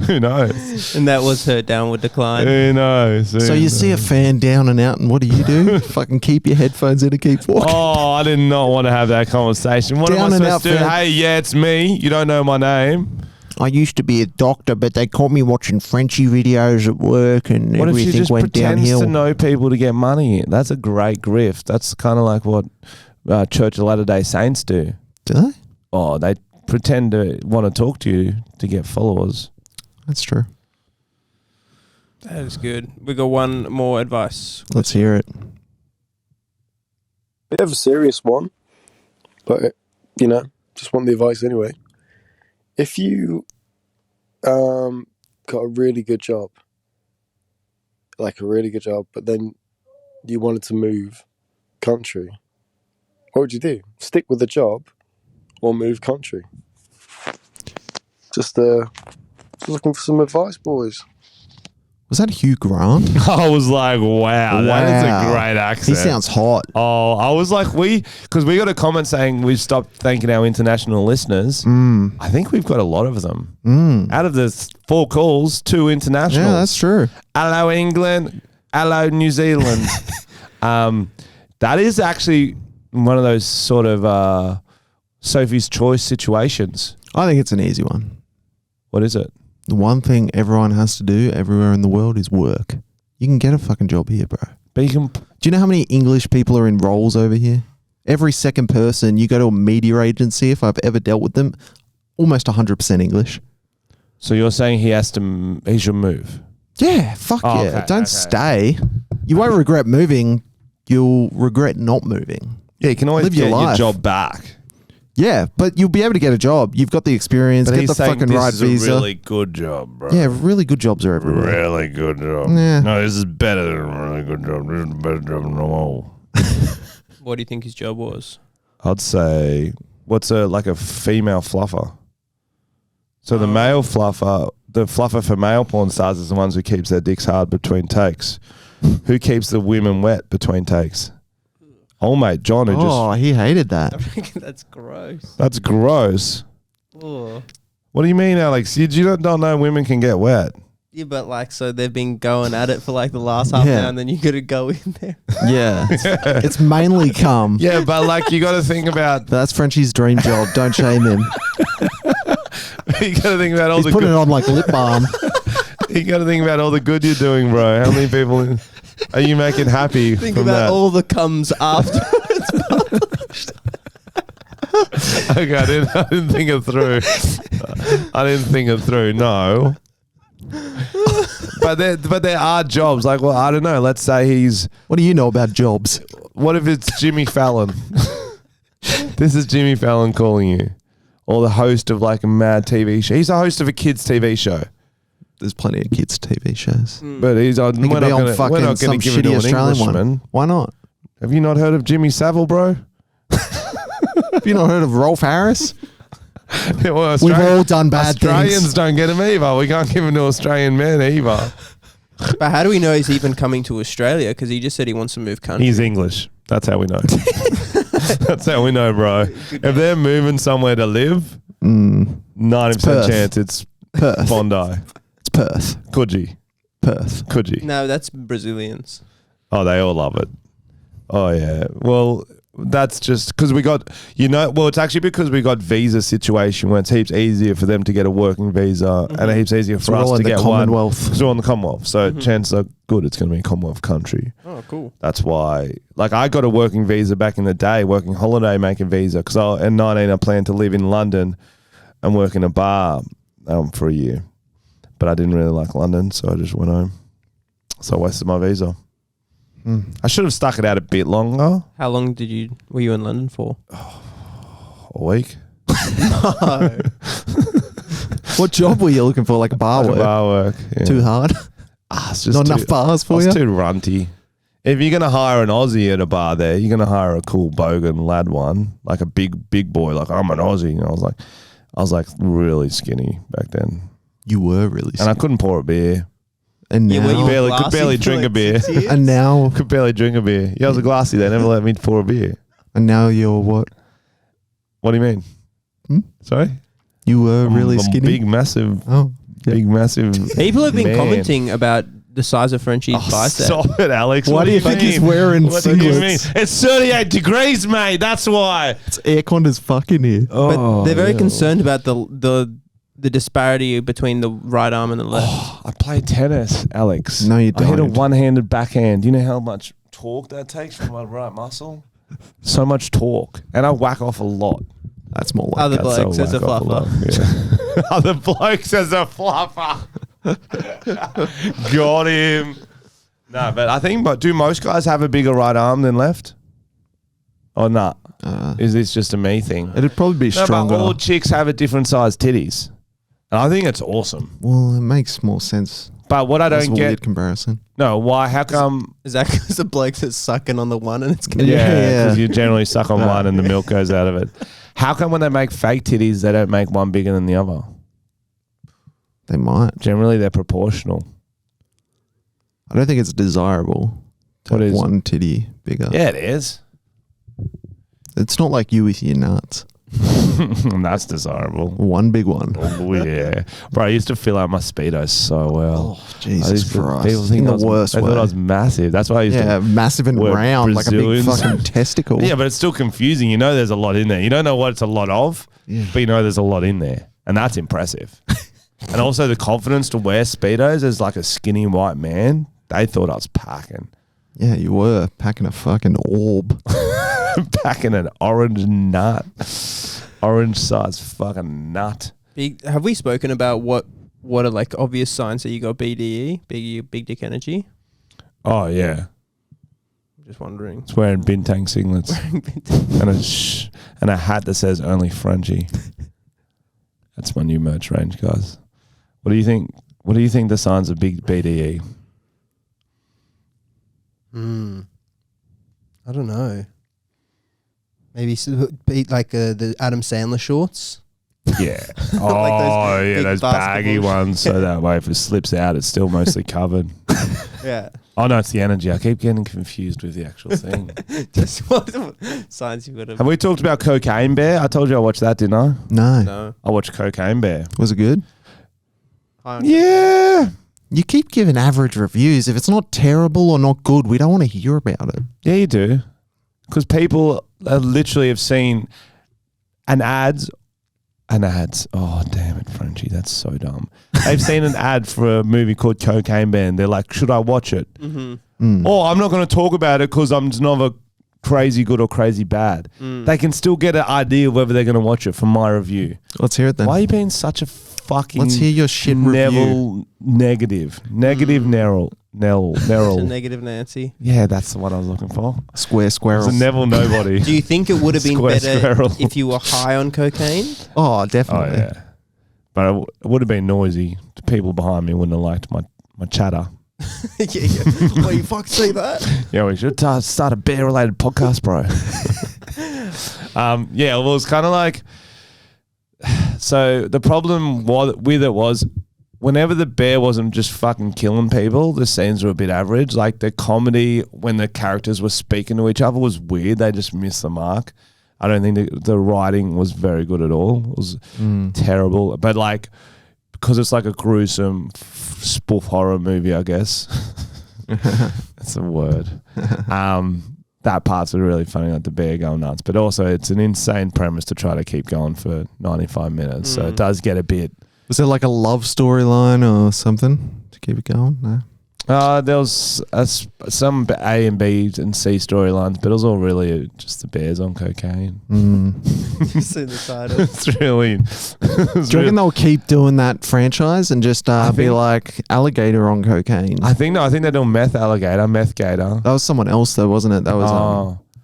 Who knows? And that was her downward decline. Who knows? So you see a fan down and out, and what do? Fucking keep your headphones in and keep walking. Oh, I did not want to have that conversation. What am I supposed to do? Hey, yeah, it's me. You don't know my name. I used to be a doctor, but they caught me watching Frenchy videos at work, and what everything if she just went downhill. pretends to know people to get money? That's a great grift. That's kind of like what Church of Latter-day Saints do. Do they? Oh, they pretend to want to talk to you to get followers. That's true. That is good. We got one more advice. Let's hear it. Bit of a serious one, but just want the advice anyway. If you got a really good job, but then you wanted to move country, what would you do? Stick with the job or move country? Just looking for some advice, boys. Was that Hugh Grant? I was like, wow, that is a great accent. He sounds hot. Oh, I was like, because we got a comment saying we've stopped thanking our international listeners. I think we've got a lot of them. Out of the 4 calls, 2 international. Yeah, that's true. Hello, England. Hello, New Zealand. That is actually one of those sort of Sophie's Choice situations. I think it's an easy one. What is it? The one thing everyone has to do everywhere in the world is work. You can get a fucking job here, bro. But you can. Do you know how many English people are in roles over here? Every second person, you go to a media agency, if I've ever dealt with them, almost 100% English. So you're saying he should move? Yeah, fuck yeah. Okay, Don't stay. You won't regret moving. You'll regret not moving. Yeah, you can always Live get your your life. job back. Yeah, but you'll be able to get a job. You've got the experience, But get he's the saying fucking this right is visa. a really good job, bro. Yeah, really good jobs are everywhere. Really good job. Yeah. No, this is better than a really good job. This is a better job than all. What do you think his job was? I'd say, what's like a female fluffer? So the male fluffer, the fluffer for male porn stars is the ones who keeps their dicks hard between takes. Who keeps the women wet between takes? Oh, mate, John, who Oh, he hated that. I reckon that's gross. that's gross. Oh. What do you mean, Alex? You don't know women can get wet. Yeah, but like, so they've been going at it for like the last half an hour, and then you got to go in there. Yeah. It's mainly cum. Yeah, but like you got to think about But that's Frenchy's dream job. Don't shame him. you got to think about all He's the putting good, it on like lip balm. you got to think about all the good you're doing, bro. How many people are you making happy Think from about that? all the comes after. Okay, I didn't think it through. I didn't think it through. No. But there are jobs like, well, I don't know. Let's say he's. What do you know about jobs? What if it's Jimmy Fallon? This is Jimmy Fallon calling you, or the host of like a mad TV show. He's the host of a kids TV show. There's plenty of kids' TV shows. But he's on. He We're could be not on going fucking to some give it shitty to an Australian Englishman. one. Why not? Have you not heard of Jimmy Savile, bro? Have you not heard of Rolf Harris? Yeah, well, We've all done bad Australians things. don't get him either. We can't give him to Australian men either. But how do we know he's even coming to Australia? Because he just said he wants to move country. He's English. That's how we know. That's how we know, bro. If they're moving somewhere to live, 90% Perth. chance it's Perth. Bondi. It's Perth. Coogee. Perth. Coogee. No, that's Brazilians. Oh, they all love it. Oh, yeah. Well, that's just because we got, it's actually because we got visa situation where it's heaps easier for them to get a working visa and heaps easier for we're us all to in the get Commonwealth. one. Because we're all in the Commonwealth. So chances are good it's going to be a Commonwealth country. Oh, cool. That's why, like, I got a working visa back in the day, working holiday making visa, because at 19 I planned to live in London and work in a bar for a year. But I didn't really like London, so I just went home. So I wasted my visa. I should have stuck it out a bit longer. How long were you in London for? A week. No. What job were you looking for? Like a bar work? Bar work. Yeah. Too hard? It's just Not too, enough bars for you? It's too runty. If you're going to hire an Aussie at a bar there, you're going to hire a cool bogan lad one, like a big boy, like I'm an Aussie. And I was like really skinny back then. You were really And I couldn't pour a beer. And Yeah, now, were you could barely glassy drink for a beer. 6 years? and now, Could barely drink a beer. Yeah, I was a glassy. They never let me pour a beer. you're what? What do you mean? Sorry? You were really I'm skinny. Big, massive, Oh, yeah. big, massive. People have been man. commenting about the size of Frenchy's bicep. Stop it, Alex. Why do you think he's wearing What do you mean? singlets? It's 38 degrees, mate. That's why. It's aircon as fuck in here. But they're very concerned about the disparity between the right arm and the left. I play tennis, Alex. No, you I hit a don't. one-handed backhand. Do you know how much torque that takes from my right muscle? So much torque. And I whack off a lot. That's more like Other that. bloke says a whack off fluffer. lot, yeah. Other bloke says a fluffer. Got him. No, but I think, do most guys have a bigger right arm than left? Or not? Is this just a me thing? It'd probably be No, stronger. but all chicks have a different size titties. And I think it's awesome. Well, it makes more sense. But what I That's don't a get... weird comparison. No, why? How come... Is that because the bloke that's sucking on the one and it's going Yeah. Yeah, because you generally suck on one and the milk goes out of it. How come when they make fake titties, they don't make one bigger than the other? They might. Generally, they're proportional. I don't think it's desirable to What have is? one titty bigger. Yeah, it is. It's not like you with your nuts. That's desirable. One big one. Oh, yeah. Bro, I used to fill out my Speedos so well. Oh, Jesus Christ. People think In the worst I way. thought I was massive. That's why I used to. Yeah, massive and wear round, Brazilians. like a big fucking testicle. Yeah, but it's still confusing. You know there's a lot in there. You don't know what it's a lot of, but you know there's a lot in there. And that's impressive. And also the confidence to wear Speedos as like a skinny white man. They thought I was packing. Yeah, you were packing a fucking orb. Packing an orange nut. Orange size fucking nut. Have we spoken about what are like obvious signs that you got BDE, big dick energy? Oh, yeah. I'm just wondering. It's wearing Bintang singlets. And a hat that says only Frenchy. That's my new merch range, guys. What do you think? What do you think the signs of big BDE? I don't know. Maybe like the Adam Sandler shorts. Yeah. Like those big those baggy basketball ones. So that way, if it slips out, it's still mostly covered. Yeah. Oh no, it's the energy. I keep getting confused with the actual thing. Just what signs you would have. Have we talked about Cocaine Bear? I told you I watched that, didn't I? No. I watched Cocaine Bear. Was it good? Yeah. You keep giving average reviews. If it's not terrible or not good, we don't want to hear about it. Yeah, you do. Because people literally have seen an ads. Oh, damn it, Frenchy. That's so dumb. They've seen an ad for a movie called Cocaine Bear. They're like, should I watch it? Mm-hmm. Oh, I'm not going to talk about it because I'm just not a crazy good or crazy bad. They can still get an idea of whether they're going to watch it from my review. Let's hear it then. Why are you being such a fucking Let's hear your shit review. Negative Neville. It's a negative Nancy. Yeah, that's the one I was looking for. Squirrel. It's a Neville nobody. Do you think it would have been Square better squirrel. if you were high on cocaine? Oh, Oh, definitely. yeah. But it would have been noisy. The people behind me wouldn't have liked my chatter. Yeah. Oh, you fuck see that? Yeah, we should start a bear-related podcast, bro. Yeah, well, it was kind of like... So the problem with it was whenever the bear wasn't just fucking killing people, the scenes were a bit average. Like the comedy when the characters were speaking to each other was weird. They just missed the mark. I don't think the writing was very good at all. It was terrible. But like, because it's like a gruesome spoof horror movie, I guess. That's a word. That part's really funny, like the bear going nuts. But also it's an insane premise to try to keep going for 95 minutes. So it does get a bit... Was there like a love storyline or something to keep it going? No. There was some A and B and C storylines, but it was all really just the bears on cocaine. You see the title. It's really... Do you reckon they'll keep doing that franchise and just be like alligator on cocaine? I think they're doing meth gator. That was someone else though, wasn't it?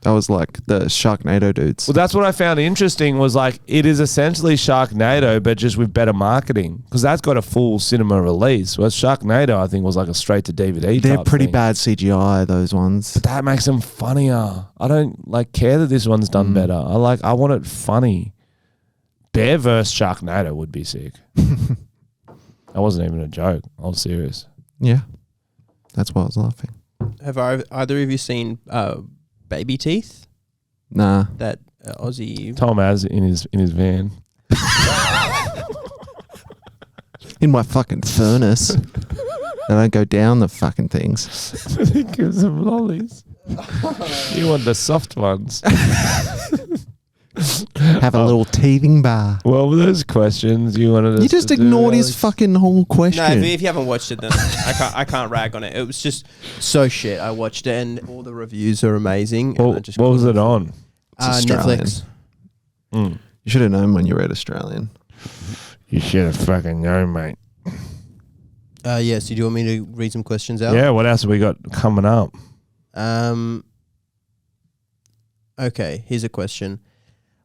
That was like the Sharknado dudes. Well, that's what I found interesting was like it is essentially Sharknado, but just with better marketing because that's got a full cinema release. Whereas Sharknado, I think, was like a straight to DVD. They're type pretty thing. bad CGI, those ones. But that makes them funnier. I don't like care that this one's done better. I want it funny. Bear versus Sharknado would be sick. That wasn't even a joke. I was serious. Yeah, that's why I was laughing. Have either of you seen Baby Teeth? Nah. That Aussie. Tom has in his van. In my fucking furnace. I don't go down the fucking things. Give some lollies. You want the soft ones. Have a little teething bar. Well, with those questions, you wanted You just ignored his fucking whole question. No, if you haven't watched it, then I can't rag on it. It was just so shit. I watched it, and all the reviews are amazing. Well, and I just what was it on? It's Australian. Netflix. You should have known when you read Australian. You should have fucking known, mate. Yes. Do you want me to read some questions out? Yeah. What else have we got coming up? Okay. Here's a question.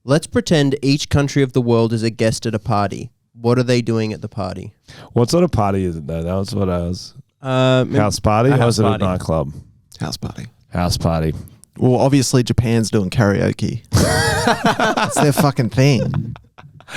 Let's pretend each country of the world is a guest at a party. What are they doing at the party? What sort of party is it though? That was what I was. House Party? a Or house was it a party. nightclub? House party. House party. Well, obviously Japan's doing karaoke. It's their fucking thing.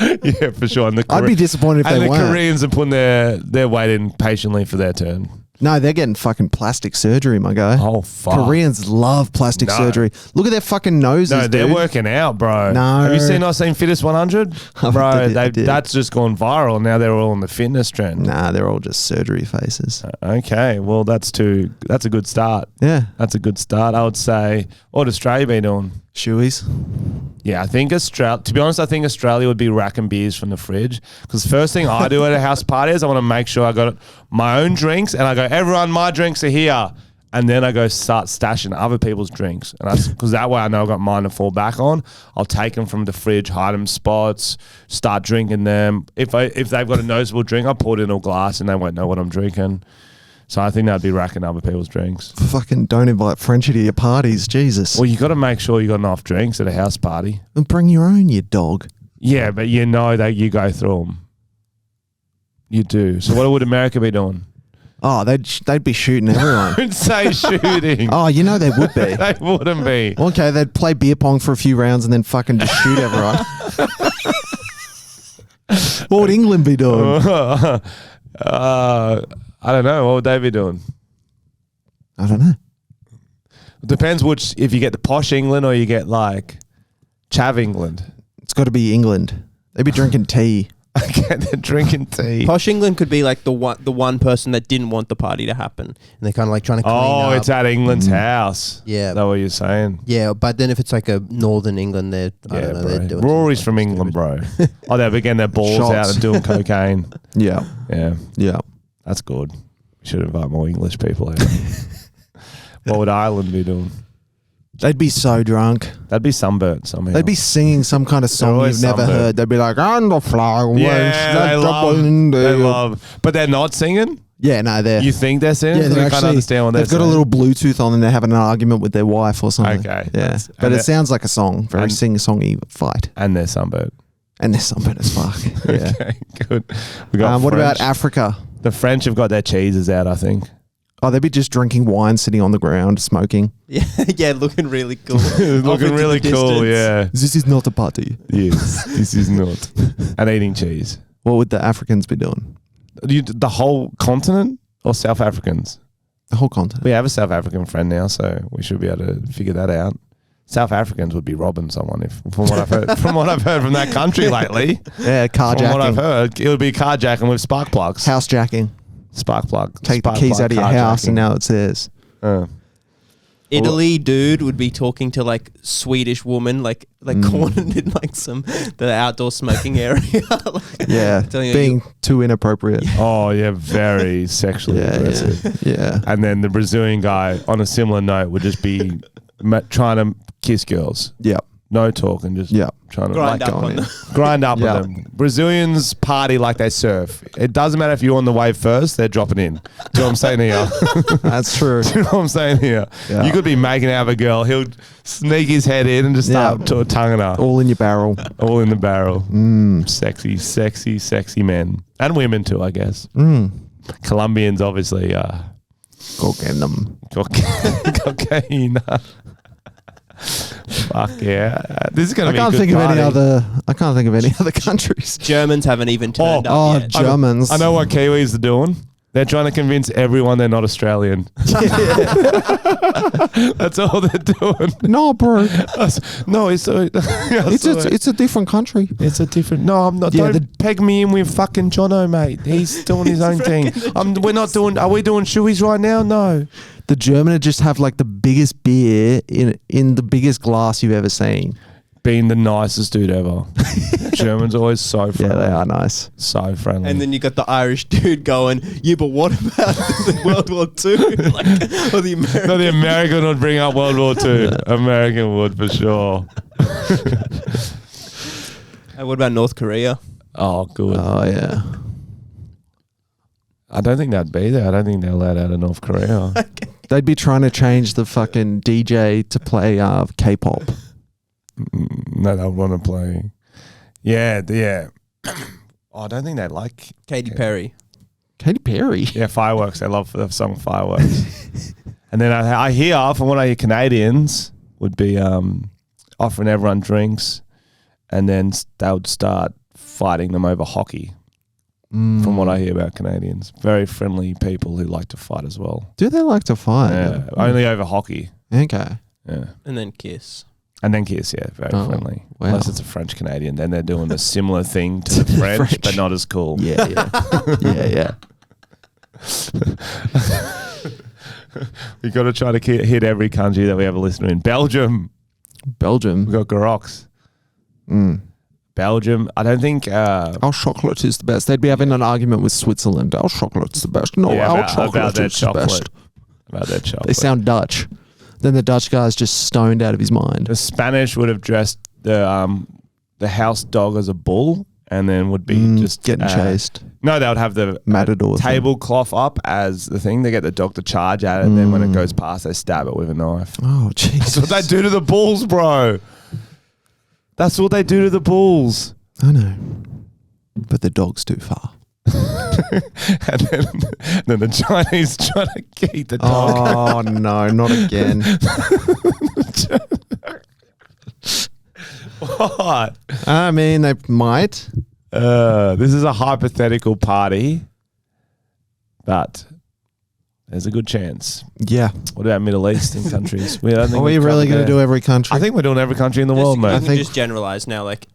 Yeah, for sure. And I'd be disappointed if and they the weren't. Koreans are putting their weight in patiently for their turn. No, they're getting fucking plastic surgery, my guy. Oh, fuck. Koreans love plastic surgery. Look at their fucking noses, No, they're dude. working out, bro. No. Have you seen Fittest 100? Bro, I did. that's just gone viral. Now they're all on the fitness trend. Nah, they're all just surgery faces. Okay, well, that's a good start. Yeah. That's a good start. I would say, what Australia be doing? Shoeies. Yeah, I think to be honest, I think Australia would be racking beers from the fridge. Because first thing I do at a house party is I want to make sure I got my own drinks, and I go, everyone, my drinks are here. And then I go start stashing other people's drinks. And because that way I know I've got mine to fall back on. I'll take them from the fridge, hide them spots, start drinking them. If they've got a noticeable drink, I pour it in a glass and they won't know what I'm drinking. So I think that'd be racking other people's drinks. Fucking don't invite Frenchy to your parties, Jesus. Well, you got to make sure you got enough drinks at a house party. And bring your own, you dog. Yeah, but you know that you go through them. You do. So what would America be doing? Oh, they'd be shooting everyone. Don't say shooting. Oh, you know they would be. They wouldn't be. Okay, they'd play beer pong for a few rounds and then fucking just shoot everyone. What would England be doing? I don't know. What would they be doing? I don't know. It depends if you get the posh England or you get like chav England. It's got to be England. They'd be drinking tea. Okay, they're drinking tea. Posh England could be like the one person that didn't want the party to happen, and they're kind of like trying to clean up. It's at England's house. Yeah. Is that what you're saying? Yeah, but then if it's like a Northern England, I don't know, they're doing Rory's something from like England, stupid. bro. They're getting their balls Shots. out and doing cocaine. Yeah. Yeah, Yeah. that's good. We should invite more English people out. What would Ireland be doing? They'd be so drunk. That'd be sunburnt somehow. They'd be singing some kind of song always you've never sunburned. heard. They'd be like, "On the flag." Yeah, they love. But they're not singing? Yeah, no, they're. You think they're singing? Yeah, We they're can't actually. understand what they're They've got a saying. little Bluetooth on and they're having an argument with their wife or something. Okay. Yeah, but and it they're- sounds like a song, very sing-songy fight, And they're sunburnt. and there's something as fuck. Yeah. Okay, good. We got What about French. Africa? The French have got their cheeses out, I think. Oh, they'd be just drinking wine, sitting on the ground, smoking. Yeah, looking really cool. Looking really cool, yeah. This is not a party. Yes, this is not. And eating cheese. What would the Africans be doing? The whole continent or South Africans? The whole continent. We have a South African friend now, so we should be able to figure that out. South Africans would be robbing someone from what I've heard. From what I've heard from that country lately. Yeah, From what I've carjacking, heard, it would be carjacking with spark plugs. housejacking. Spark plug. Take Spark the keys plug out of your house, carjacking. and now it's theirs. Italy dude would be talking to like Swedish woman, like cornered in like the outdoor smoking area. Like, Yeah, telling you- being too inappropriate. Oh yeah, very sexually Yeah, aggressive. yeah. And then the Brazilian guy, on a similar note, would just be trying to kiss girls. Yeah, No talking, just yeah. trying to Grind Like up going on in. them. grind up Yeah. with them. Brazilians party like they surf. It doesn't matter if you're on the wave first, they're dropping in. Do you know what I'm saying here? That's true. Do you know what I'm saying here? Yeah. You could be making out with a girl. He'll sneak his head in and just start tonguing her. All in your barrel. All in the barrel. Sexy, sexy, sexy men. And women too, I guess. Colombians, obviously, Go get them. cocaine. Fuck yeah. This is going I to be a can't good think of any party. other. I can't think of any other countries. Germans haven't even turned Oh, up yet. Germans. I know what Kiwis are doing. They're trying to convince everyone they're not Australian. That's all they're doing. No, bro. No, it's a, It's a different country. it's a different. No, I'm not. Yeah, Don't peg me in with fucking Jono, mate. He's doing his own thing. We're not doing. Are we doing shoeies right now? No. The German just have like the biggest beer in the biggest glass you've ever seen. Being the nicest dude ever. Germans always so friendly. Yeah, they are nice. So friendly. And then you got the Irish dude going, yeah, but what about World War II? Like, or the American? no, the American would bring up World War II. American would for sure. What about North Korea? Oh, good. Oh yeah. I don't think that'd be there. I don't think they're allowed out of North Korea. They'd be trying to change the fucking DJ to play K-pop. No, they'll want to play. Yeah. Oh, I don't think they like. Katy Perry. Katy Perry. Yeah, fireworks. They love the song Fireworks. And then I hear from what I hear, Canadians would be offering everyone drinks, and then they would start fighting them over hockey. From what I hear about Canadians, very friendly people who like to fight as well. Do they like to fight? Yeah, only over hockey. Okay. Yeah, And then kiss. and then kiss. Yeah, very friendly. Wow. Unless it's a French Canadian, then they're doing a similar thing to the French, but not as cool. Yeah, yeah. We got to try to hit every country that we have a listener in. Belgium. Belgium. We got Garox. Belgium. I don't think. Our chocolate is the best. They'd be having an argument with Switzerland. Our chocolate's the best. No, Yeah, our about chocolate their is the best. About their chocolate. They sound Dutch. Then the Dutch guy's just stoned out of his mind. The Spanish would have dressed the house dog as a bull, and then would be just getting chased. No, they would have the Matador tablecloth up as the thing. They get the dog to charge at it, and then when it goes past, they stab it with a knife. Oh, Jesus. That's what they do to the bulls, bro. That's what they do to the bulls. I know. But the dog's too far. And then the Chinese try to eat the dog. Oh, no, not again. What? I mean, they might. This is a hypothetical party, but there's a good chance. Yeah. What about Middle Eastern countries? Are we really going to do every country? I think we're doing every country in the world, I mate. think just generalize now, like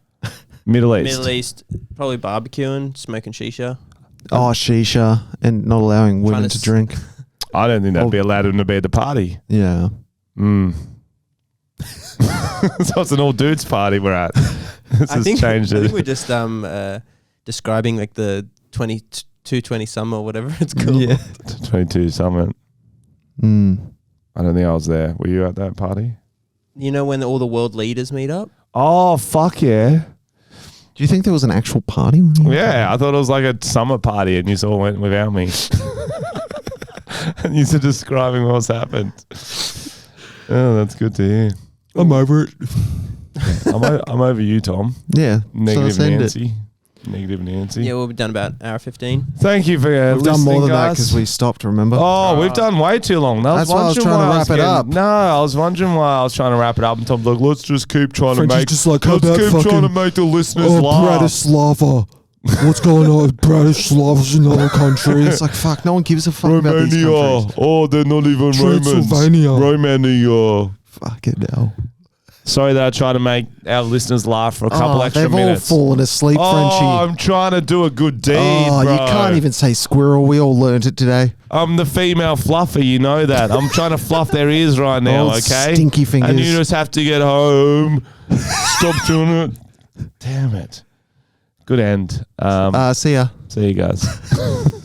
Middle East. Middle East, probably barbecuing, smoking shisha. Oh, shisha and not allowing women to drink. I don't think that'd be allowed them to be at the party. Yeah. So it's an all dudes party we're at. This has changed I it. think we're just describing like the 220 summer or whatever it's called. Yeah. 22 Summit. I don't think I was there. Were you at that party? You know when all the world leaders meet up? Oh, fuck yeah. Do you think there was an actual party? Yeah, I thought it was like a summer party and you all went without me. And you're describing what's happened. Oh, that's good to hear. I'm over it. I'm over you, Tom. Yeah. Negative so Nancy. Negative Nancy. Yeah, we've done about an hour 15. Thank you for We've done more than that guys. because we stopped, remember? Oh, we've done way too long. That's why I was trying to wrap it up. No, I was wondering why I was trying to wrap it up. And Tom's like, let's just keep trying Frenchy's to make. just like, how let's about keep fucking- trying to make the listeners laugh. Bratislava. What's going on with Bratislava's in other countries? It's like, fuck, no one gives a fuck about these Romania. countries. Oh, they're not even Transylvania. Romans. Romania. Fucking hell. Sorry that I tried to make our listeners laugh for a couple extra they've minutes. all fallen asleep, Frenchy. I'm trying to do a good deed, Oh, bro. you can't even say squirrel. We all learned it today. I'm the female fluffer, you know that. I'm trying to fluff their ears right now, Old okay? stinky fingers. And you just have to get home. Stop doing it. Damn it. Good end. See ya. See you guys.